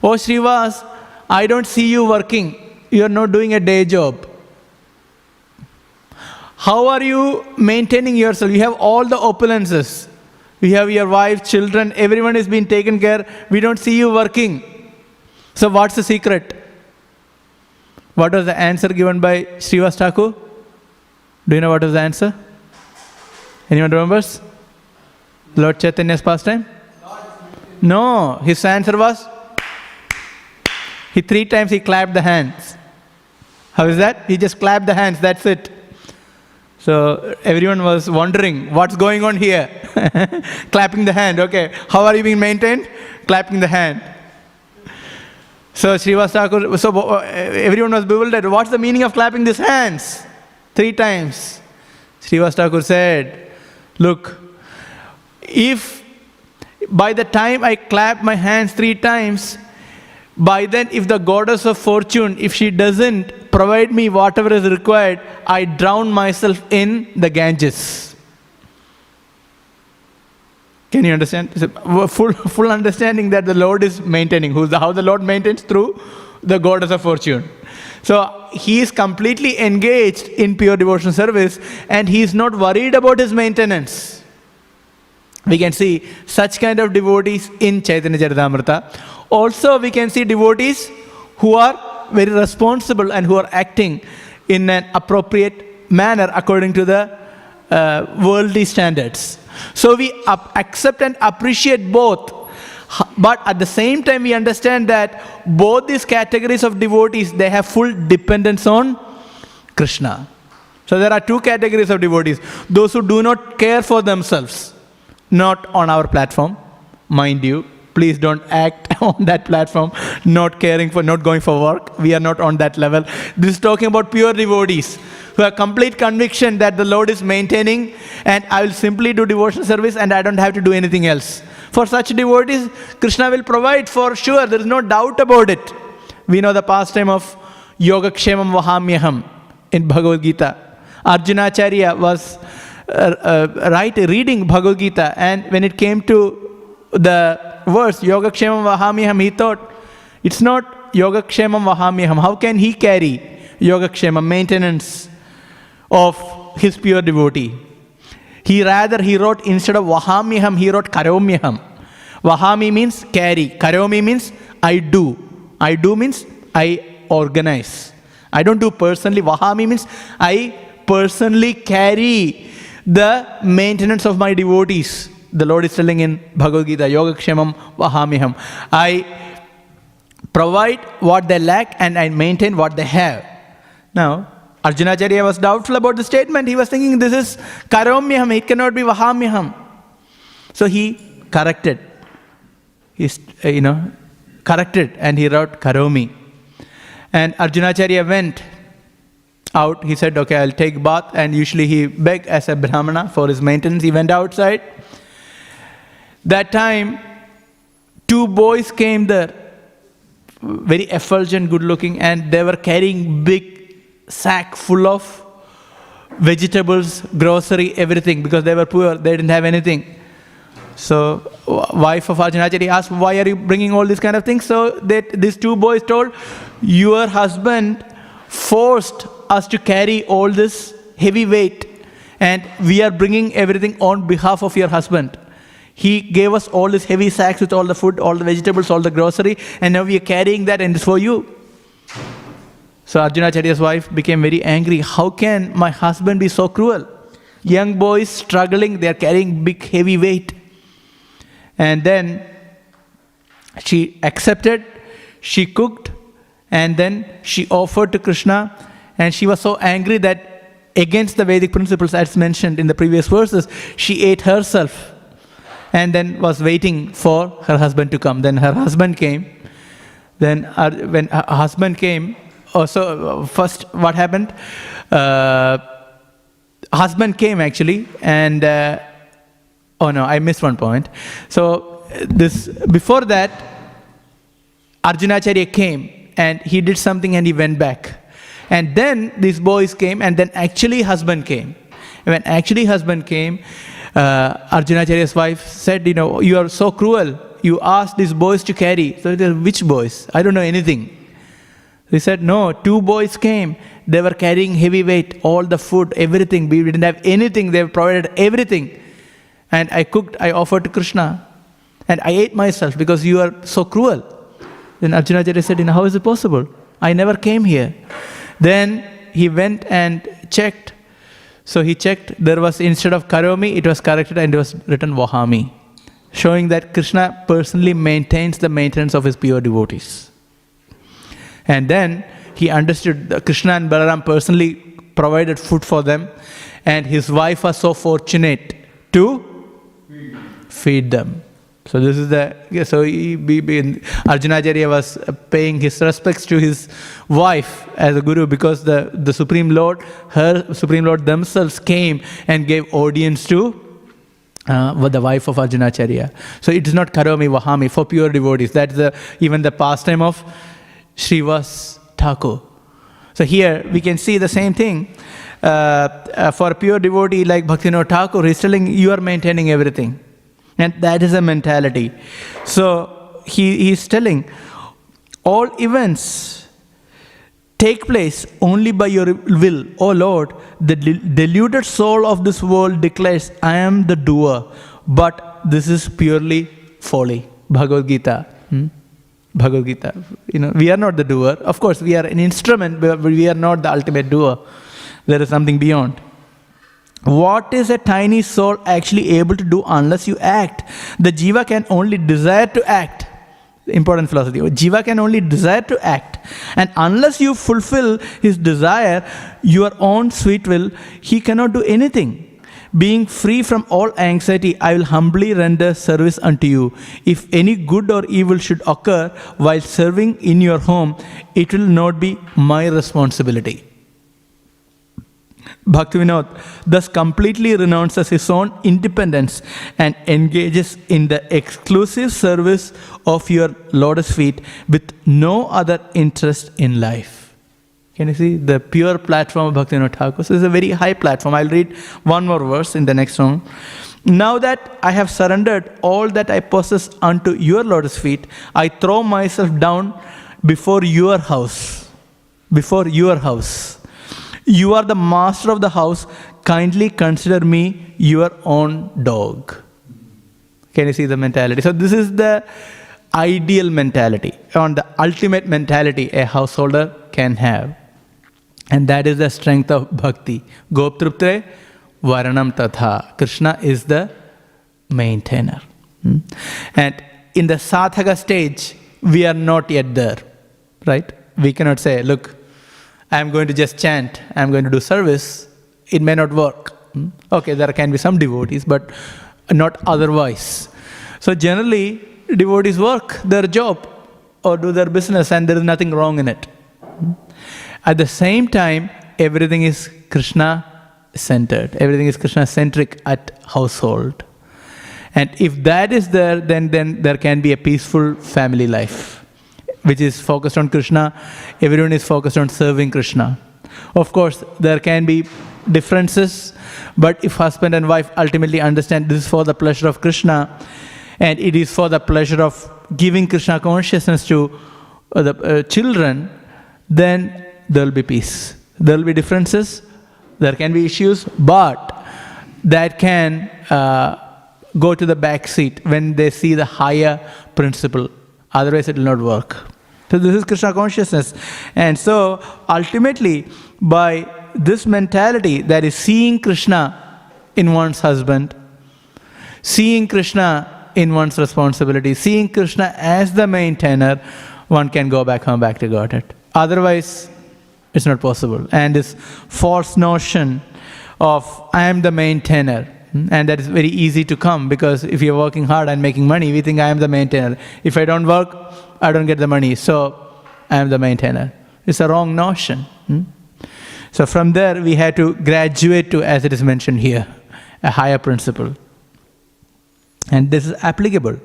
"Oh Srivas, I don't see you working. You are not doing a day job. How are you maintaining yourself? You have all the opulences. You have your wife, children, everyone is being taken care. We don't see you working. So what's the secret?" What was the answer given by Srivas Thakur? Do you know what was the answer? Anyone remembers? Lord Chaitanya's pastime? No, his answer was, 3 times he clapped the hands. How is that? He just clapped the hands, that's it. So everyone was wondering, what's going on here? Clapping the hand, okay. How are you being maintained? Clapping the hand. So Srivas Thakur, everyone was bewildered. What's the meaning of clapping these hands? 3 times. Srivas Thakur said, look, if by the time I clap my hands 3 times, by then if the goddess of fortune, if she doesn't provide me whatever is required, I drown myself in the Ganges. Can you understand? It's a full understanding that the Lord is maintaining. How the Lord maintains? Through the goddess of fortune. So he is completely engaged in pure devotional service and he is not worried about his maintenance. We can see such kind of devotees in Chaitanya Charitamrita. Also we can see devotees who are very responsible and who are acting in an appropriate manner according to the worldly standards. So we accept and appreciate both. But at the same time we understand that both these categories of devotees, they have full dependence on Krishna. So there are 2 categories of devotees. Those who do not care for themselves. Not on our platform, mind you. Please don't act on that platform, not going for work. We are not on that level. This is talking about pure devotees who have complete conviction that the Lord is maintaining and I will simply do devotional service and I don't have to do anything else. For such devotees, Krishna will provide for sure. There is no doubt about it. We know the pastime of Yogakshemam Vahamyaham in Bhagavad Gita. Arjuna-Acharya was reading Bhagavad Gita, and when it came to the verse Yogakshemam Vahamyaham, he thought, it's not Yogakshemam Vahamyaham. How can he carry Yogakshemam, maintenance of his pure devotee? He wrote, instead of Vahamyaham, he wrote Karomyaham. Vahami means carry. Karomi means I do. I do means I organize. I don't do personally. Vahami means I personally carry the maintenance of my devotees. The Lord is telling in Bhagavad Gita, Yogakshemam Vahamyaham. I provide what they lack and I maintain what they have. Now, Arjuna-Acharya was doubtful about the statement. He was thinking, this is Karomyaham, it cannot be Vahamyaham. So he corrected. Corrected and he wrote Karomi. And Arjuna-Acharya went out. He said, okay, I'll take bath. And usually he begged as a Brahmana for his maintenance. He went outside. That time, 2 boys came there, very effulgent, good looking, and they were carrying big sack full of vegetables, grocery, everything, because they were poor, they didn't have anything. So wife of Arjuna-Acharya asked, why are you bringing all these kind of things? So these 2 boys told, your husband forced us to carry all this heavy weight and we are bringing everything on behalf of your husband. He gave us all these heavy sacks with all the food, all the vegetables, all the grocery, and now we are carrying that and it's for you. So Arjuna-Acharya's wife became very angry. How can my husband be so cruel? Young boys struggling, they are carrying big heavy weight. And then she accepted, she cooked, and then she offered to Krishna, and she was so angry that against the Vedic principles as mentioned in the previous verses, she ate herself and then was waiting for her husband to come. Then her husband came. Then when her husband came, first what happened? Husband came actually, and I missed one point. So before that, Arjuna-Acharya came and he did something and he went back. And then these boys came, and then actually husband came. When actually husband came, Arjuna-Acharya's wife said, you are so cruel. You asked these boys to carry. So he said, which boys? I don't know anything. He said, no, 2 boys came. They were carrying heavy weight, all the food, everything. We didn't have anything. They provided everything. And I cooked, I offered to Krishna. And I ate myself because you are so cruel. Then Arjuna-Acharya said, how is it possible? I never came here. Then he went and checked. So he checked, there was, instead of Karomi, it was corrected and it was written Vahami, showing that Krishna personally maintains the maintenance of his pure devotees. And then he understood that Krishna and Balaram personally provided food for them, and his wife was so fortunate to feed them. So this is Arjuna-Acharya was paying his respects to his wife as a guru, because the Supreme Lord themselves came and gave audience to the wife of Arjuna-Acharya. So it is not Karomi Vahami for pure devotees. That's even the pastime of Srivas Thakur. So here we can see the same thing. For a pure devotee like Bhaktivinoda Thakur, he's telling you are maintaining everything. And that is a mentality. So he is telling, all events take place only by your will. O Lord, the deluded soul of this world declares, I am the doer, but this is purely folly. Bhagavad Gita. Bhagavad Gita. We are not the doer. Of course, we are an instrument, but we are not the ultimate doer. There is something beyond. What is a tiny soul actually able to do unless you act? The jiva can only desire to act. Important philosophy. Jiva can only desire to act. And unless you fulfill his desire, your own sweet will, he cannot do anything. Being free from all anxiety, I will humbly render service unto you. If any good or evil should occur while serving in your home, it will not be my responsibility. Bhaktivinoda thus completely renounces his own independence and engages in the exclusive service of your lotus feet with no other interest in life. Can you see the pure platform of Bhaktivinoda Thakur? This is a very high platform. I'll read one more verse in the next song. Now that I have surrendered all that I possess unto your lotus feet, I throw myself down before your house. Before your house. You are the master of the house. Kindly consider me your own dog. Can you see the mentality? So this is the ideal mentality, or the ultimate mentality a householder can have. And that is the strength of bhakti. Goptruptre Varanam Tatha. Krishna is the maintainer. And in the sadhaka stage, we are not yet there. Right? We cannot say, look, I am going to just chant, I am going to do service. It may not work. Okay, there can be some devotees, but not otherwise. So generally, devotees work their job or do their business, and there is nothing wrong in it. At the same time, everything is Krishna-centered. Everything is Krishna-centric at household. And if that is there, then there can be a peaceful family life, which is focused on Krishna. Everyone is focused on serving Krishna. Of course, there can be differences, but if husband and wife ultimately understand this is for the pleasure of Krishna, and it is for the pleasure of giving Krishna consciousness to the children, then there will be peace. There will be differences, there can be issues, but that can go to the back seat when they see the higher principle. Otherwise, it will not work. So this is Krishna consciousness. And so, ultimately, by this mentality that is seeing Krishna in one's husband, seeing Krishna in one's responsibility, seeing Krishna as the maintainer, one can go back home, back to Godhead. Otherwise, it's not possible. And this false notion of, I am the maintainer, and that is very easy to come, because if you're working hard and making money, we think I am the maintainer. If I don't work, I don't get the money, so I am the maintainer. It's a wrong notion. So from there, we had to graduate to, as it is mentioned here, a higher principle. And this is applicable,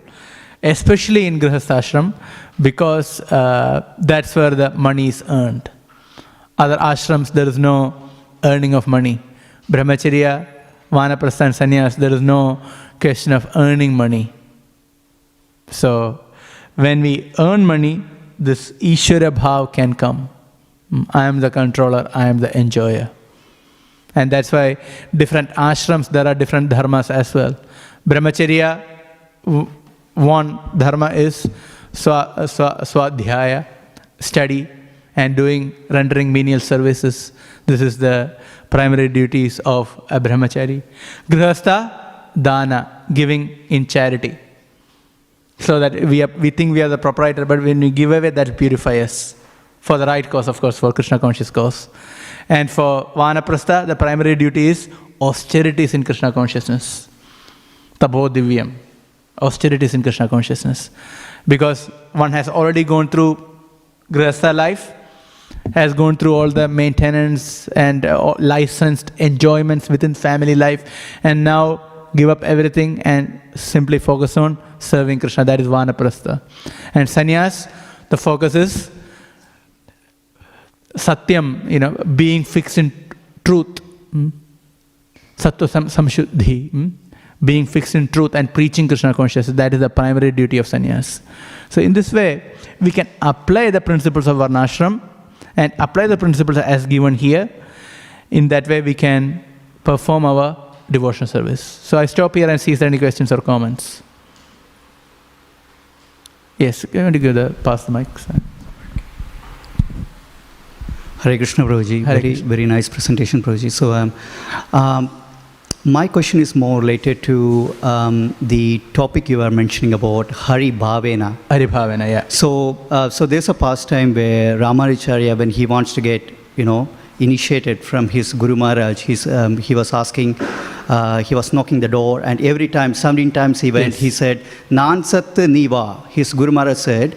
especially in Grihastha because that's where the money is earned. Other ashrams, there is no earning of money. Brahmacharya, Vanaprastha and Sannyas, there is no question of earning money. So, when we earn money, this Ishvara Bhav can come. I am the controller, I am the enjoyer. And that's why different ashrams, there are different dharmas as well. Brahmacharya, one dharma is swadhyaya, study and rendering menial services. This is the primary duties of a brahmachari. Grihastha, dana, giving in charity. So that we think we are the proprietor, but when we give away, that purifies us. For the right cause, of course, for Krishna conscious cause. And for Vanaprastha, the primary duty is austerities in Krishna consciousness. Tabho divyam. Austerities in Krishna consciousness. Because one has already gone through Grihastha life, has gone through all the maintenance and licensed enjoyments within family life, and now give up everything and simply focus on serving Krishna. That is Vanaprastha. And sannyas, the focus is satyam, being fixed in truth. Sattva samshuddhi. Being fixed in truth and preaching Krishna consciousness. That is the primary duty of sannyas. So in this way, we can apply the principles of Varnashram and apply the principles as given here. In that way, we can perform our devotional service. So I stop here and see if there are any questions or comments. Yes, I'm going to pass the mic. Hare Krishna, Prabhuji. Very nice presentation, Prabhuji. So, my question is more related to the topic you are mentioning about Hari Bhavena. Hari Bhavena, yeah. So there's a pastime where Ramanujacharya, when he wants to get, initiated from his Guru Maharaj, he was asking, he was knocking the door, and every time, 17 times he went, he said, Nan Sat Niva. His Guru Maharaj said,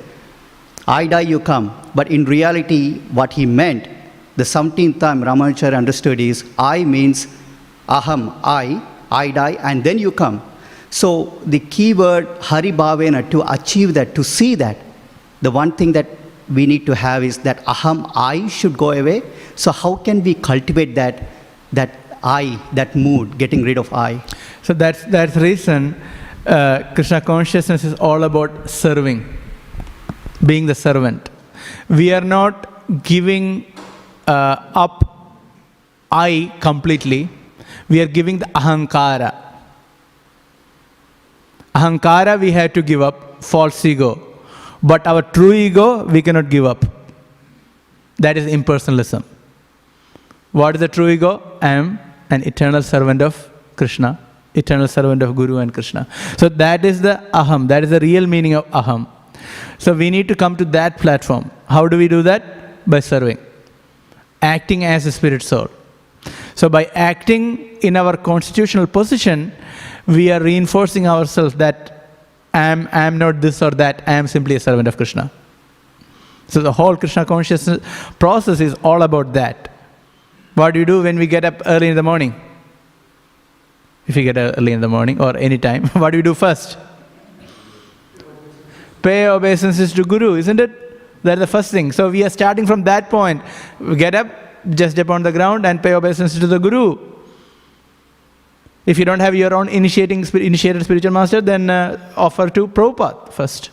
I die, you come. But in reality, what he meant, The 17th time Ramanujacharya understood is I means aham, I die, and then you come. So the key word Hari Bhavena, to achieve that, to see that, the one thing that we need to have is that aham, I should go away. So how can we cultivate that I, that mood, getting rid of I? So that's the reason Krishna consciousness is all about serving, being the servant. We are not giving up I completely. We are giving the ahankara. Ahankara we have to give up, false ego. But our true ego we cannot give up. That is impersonalism. What is the true ego? I am an eternal servant of Krishna, eternal servant of Guru and Krishna. So that is the aham, that is the real meaning of aham. So we need to come to that platform. How do we do that? By serving, acting as a spirit soul. So by acting in our constitutional position, we are reinforcing ourselves that I am not this or that, I am simply a servant of Krishna. So the whole Krishna consciousness process is all about that. What do you do when we get up early in the morning? If you get up early in the morning or any time, what do you do first? Pay obeisances to Guru, isn't it? That's the first thing. So we are starting from that point. We get up, just step on the ground and pay obeisances to the Guru. If you don't have your own initiated spiritual master, then offer to Prabhupada first.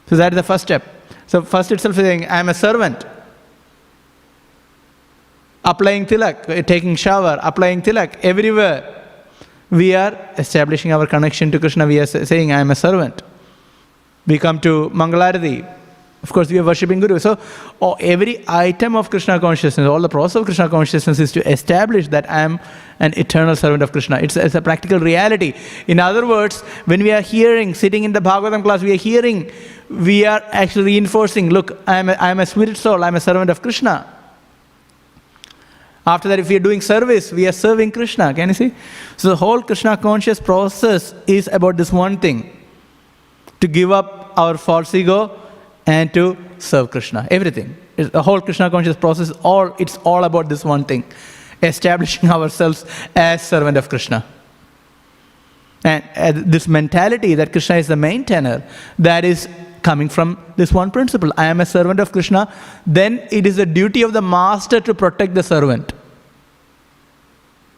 So that is the first step. So first itself is saying, I am a servant. Applying tilak, taking shower, applying tilak, everywhere. We are establishing our connection to Krishna. We are saying, I am a servant. We come to Mangalarati. Of course, we are worshipping Guru. So every item of Krishna consciousness, all the process of Krishna consciousness is to establish that I am an eternal servant of Krishna. It's a practical reality. In other words, when we are hearing, sitting in the Bhagavatam class, we are hearing, we are actually reinforcing, look, I am a spirit soul, I am a servant of Krishna. After that, if we are doing service, we are serving Krishna. Can you see? So the whole Krishna conscious process is about this one thing. To give up our false ego and to serve Krishna. Everything. The whole Krishna conscious process, it's all about this one thing. Establishing ourselves as servant of Krishna. And this mentality that Krishna is the maintainer, that is coming from this one principle. I am a servant of Krishna. Then it is the duty of the master to protect the servant.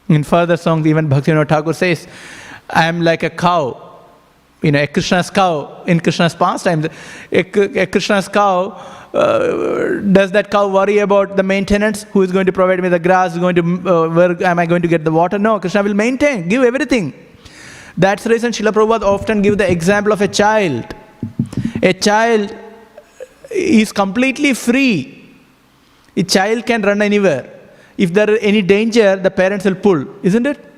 In further songs, even Bhaktivedanta Thakur says, I am like a cow. A Krishna's cow, in Krishna's pastime, a Krishna's cow, does that cow worry about the maintenance? Who is going to provide me the grass? Where am I going to get the water? No, Krishna will maintain, give everything. That's the reason Srila Prabhupada often gives the example of a child. A child is completely free. A child can run anywhere. If there is any danger, the parents will pull, isn't it?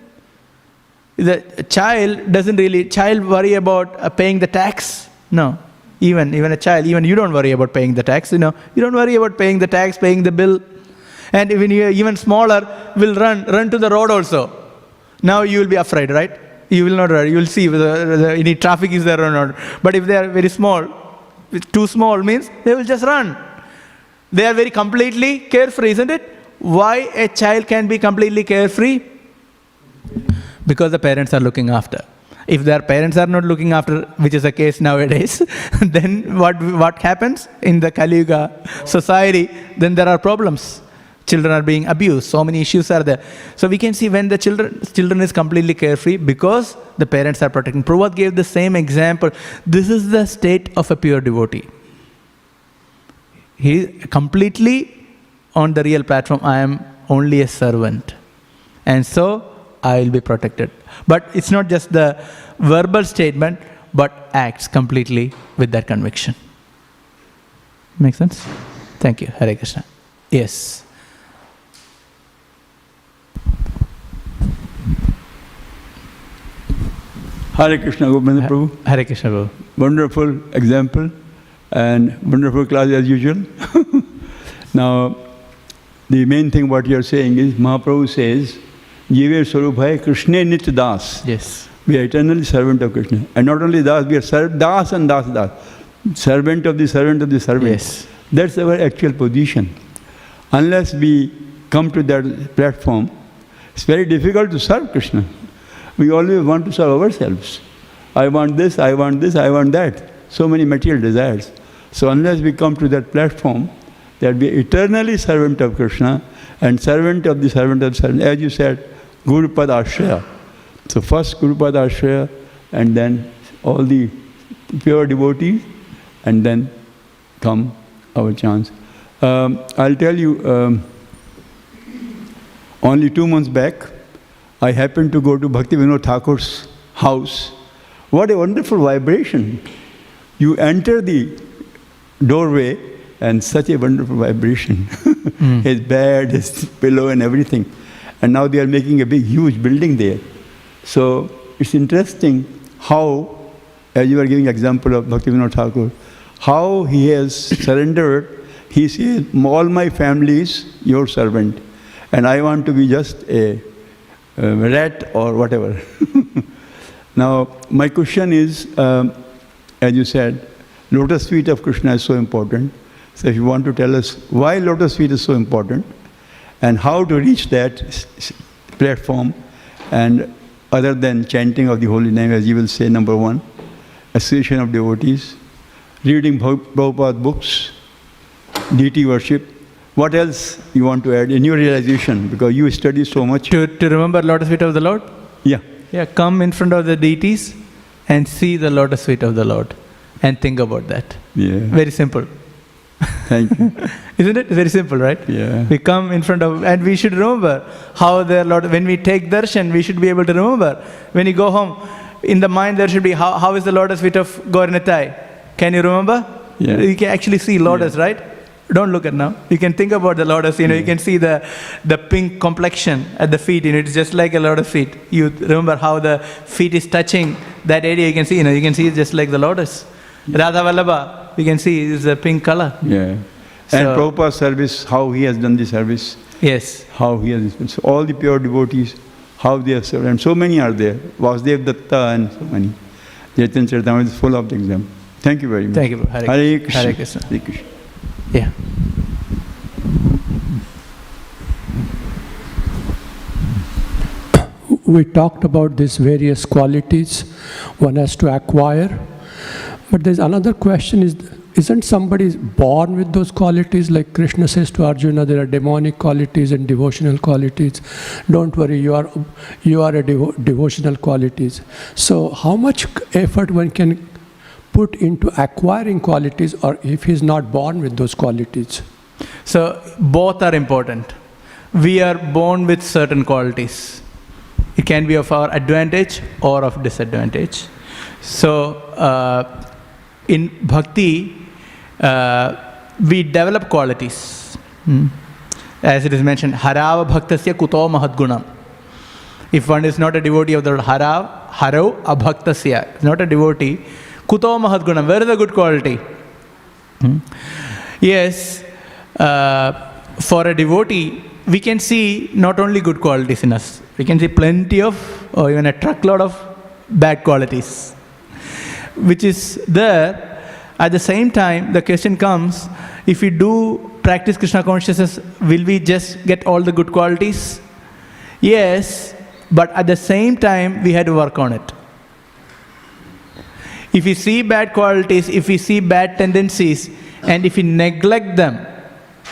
The child worry about paying the tax. No. Even a child, even you don't worry about paying the tax, You don't worry about paying the tax, paying the bill. And when you are even smaller, will run to the road also. Now you will be afraid, right? You will not run. You will see whether any traffic is there or not. But if they are very small, too small means they will just run. They are very completely carefree, isn't it? Why a child can be completely carefree? Because the parents are looking after. If their parents are not looking after, which is the case nowadays, then what happens in the Kali Yuga society? Then there are problems. Children are being abused. So many issues are there. So we can see when the children is completely carefree because the parents are protecting. Prabhupada gave the same example. This is the state of a pure devotee. He is completely on the real platform. I am only a servant. And so I will be protected. But it's not just the verbal statement, but acts completely with that conviction. Make sense? Thank you. Hare Krishna. Yes. Hare Krishna, Gopinatha Prabhu. Hare Krishna, Prabhu. Wonderful example and wonderful class as usual. Now, the main thing what you are saying is, Mahaprabhu says, Jive Swarup Krishna Nitya Das. Yes. We are eternally servant of Krishna. And not only Das, we are Das and Das. Servant of the servant of the servant. Yes. That's our actual position. Unless we come to that platform, it's very difficult to serve Krishna. We always want to serve ourselves. I want this, I want this, I want that. So many material desires. So unless we come to that platform, that we are eternally servant of Krishna and servant of the servant of the servant. As you said, Guru-Pada-Ashraya. So first Guru-Pada-Ashraya, and then all the pure devotees, and then come our chance. I'll tell you, only 2 months back, I happened to go to Bhaktivedanta Thakur's house. What a wonderful vibration. You enter the doorway and such a wonderful vibration. His bed, his pillow and everything. And now they are making a big, huge building there. So it's interesting how, as you were giving example of Bhaktivedanta Thakur, how he has surrendered. He says, all my family is your servant. And I want to be just a rat or whatever. Now, my question is, as you said, lotus feet of Krishna is so important. So if you want to tell us why lotus feet is so important and how to reach that platform, and other than chanting of the holy name, as you will say, number 1, association of devotees, reading Prabhupada books, deity worship. What else you want to add in your realization? Because you study so much. To remember lotus feet of the Lord? Yeah. Yeah, come in front of the deities and see the lotus feet of the Lord and think about that. Yeah. Very simple. Thank you. Isn't it? Very simple, right? Yeah. We come in front of, and we should remember how the Lord, when we take darshan, we should be able to remember. When you go home, in the mind there should be, how is the lotus feet of Gauranitai? Can you remember? Yeah. You can actually see lotus, right? Don't look at now. You can think about the lotus, you can see the pink complexion at the feet, it's just like a lotus feet. You remember how the feet is touching that area, you can see, you can see it's just like the lotus. Radha Vallabha, you can see it's a pink color. Yeah. So, and Prabhupada's service, how he has done the service. Yes. How he has, so all the pure devotees, how they have served. And so many are there. Vasudev Datta and so many. Chaitanya Charitamrita is full of the example. Thank you very much. Thank you. Hare Krishna. Hare Krishna. Hare Krishna. Yeah. We talked about these various qualities one has to acquire. But there's another question, isn't somebody born with those qualities? Like Krishna says to Arjuna, there are demonic qualities and devotional qualities. Don't worry, you are a devotional qualities. So how much effort one can put into acquiring qualities, or if he's not born with those qualities? So both are important. We are born with certain qualities. It can be of our advantage or of disadvantage. So in bhakti, we develop qualities. As it is mentioned, Harava bhaktasya kuto mahadgunam. If one is not a devotee of the Lord, Haro abhaktasya, not a devotee, kuto mahadgunam, where is the good quality? Yes, for a devotee, we can see not only good qualities in us, we can see plenty of, or even a truckload of bad qualities, which is there. At the same time, the question comes, if we do practice Krishna consciousness, will we just get all the good qualities? Yes, but at the same time, we had to work on it. If we see bad qualities, if we see bad tendencies, and if we neglect them,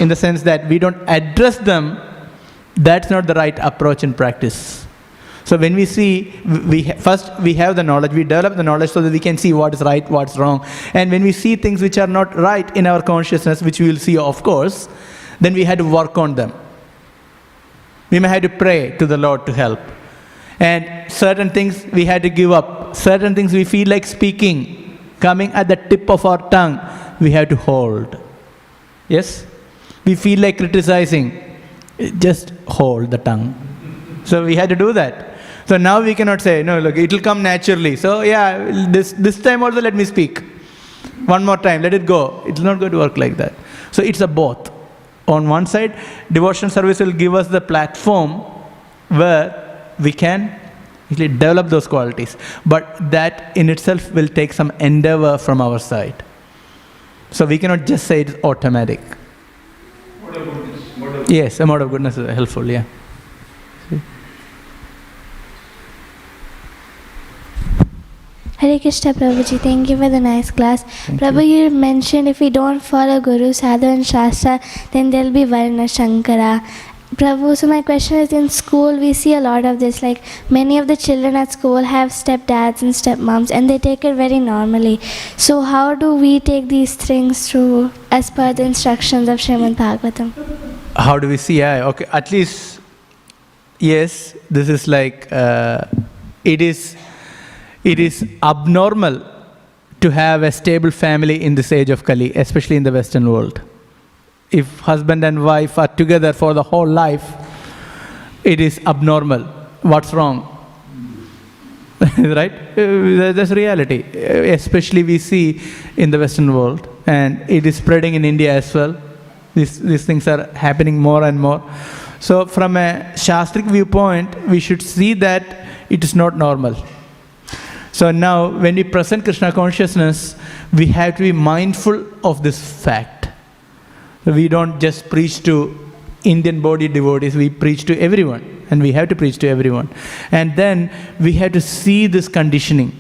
in the sense that we don't address them, that's not the right approach in practice. So when we see, first we have the knowledge, we develop the knowledge so that we can see what is right, what's wrong. And when we see things which are not right in our consciousness, which we will see of course, then we had to work on them. We may have to pray to the Lord to help. And certain things we had to give up. Certain things we feel like speaking, coming at the tip of our tongue, we have to hold. Yes? We feel like criticizing, just hold the tongue. So we had to do that. So now we cannot say, no, look, it will come naturally. So yeah, this time also let me speak. One more time, let it go. It's not going to work like that. So it's a both. On one side, devotional service will give us the platform where we can develop those qualities. But that in itself will take some endeavor from our side. So we cannot just say it's automatic. What about this? What Yes, amount of goodness is helpful, yeah. Hare Krishna Prabhuji, thank you for the nice class. Prabhu, you mentioned if we don't follow Guru, Sadhu and Shastra, then there'll be Varna Shankara. Prabhu, so my question is, in school we see a lot of this, like many of the children at school have stepdads and stepmoms and they take it very normally. So how do we take these things through as per the instructions of Śrīmad Bhāgavatam? How do we see? Yeah, okay, at least, yes, this is like, it is abnormal to have a stable family in this age of Kali, especially in the Western world. If husband and wife are together for the whole life, it is abnormal. What's wrong? Right? That's reality. Especially we see in the Western world. And it is spreading in India as well. These things are happening more and more. So from a Shastric viewpoint, we should see that it is not normal. So now, when we present Krishna consciousness, we have to be mindful of this fact. We don't just preach to Indian body devotees, we preach to everyone. And we have to preach to everyone. And then we have to see this conditioning.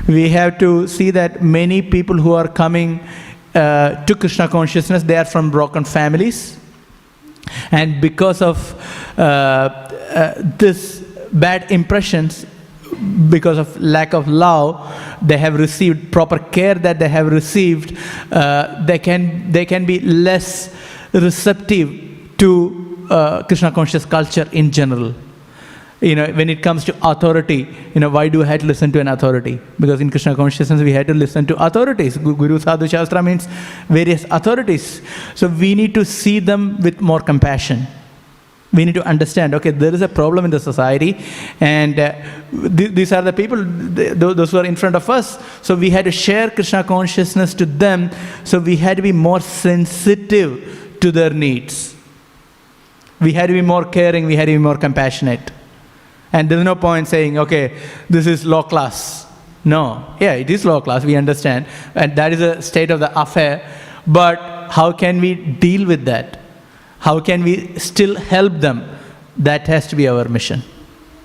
We have to see that many people who are coming to Krishna consciousness, they are from broken families. And because of this bad impressions, because of lack of love, they have received proper care that they have received, they can be less receptive to Krishna conscious culture in general. When it comes to authority, why do I have to listen to an authority? Because in Krishna consciousness, we had to listen to authorities. Guru, Sadhu, Shastra means various authorities. So we need to see them with more compassion. We need to understand, okay, there is a problem in the society, and these are the people, those who are in front of us. So we had to share Krishna consciousness to them. So we had to be more sensitive to their needs. We had to be more caring, we had to be more compassionate. And there's no point saying, okay, this is low class. No, yeah, it is low class, we understand. And that is a state of the affair. But how can we deal with that? How can we still help them? That has to be our mission.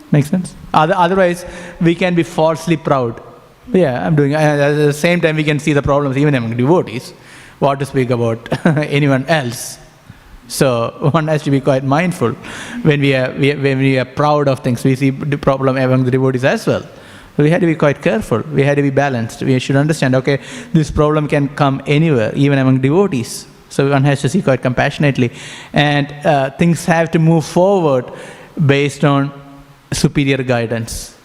Make sense? Otherwise, we can be falsely proud. Yeah, I'm doing it. At the same time, we can see the problems even among devotees. What to speak about anyone else? So one has to be quite mindful when we are proud of things. We see the problem among the devotees as well. We had to be quite careful. We had to be balanced. We should understand, okay, this problem can come anywhere, even among devotees. So one has to see quite compassionately. And things have to move forward based on superior guidance,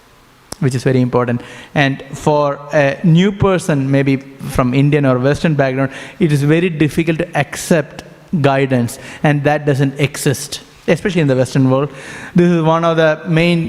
which is very important. And for a new person, maybe from Indian or Western background, it is very difficult to accept guidance. And that doesn't exist, especially in the Western world. This is one of the main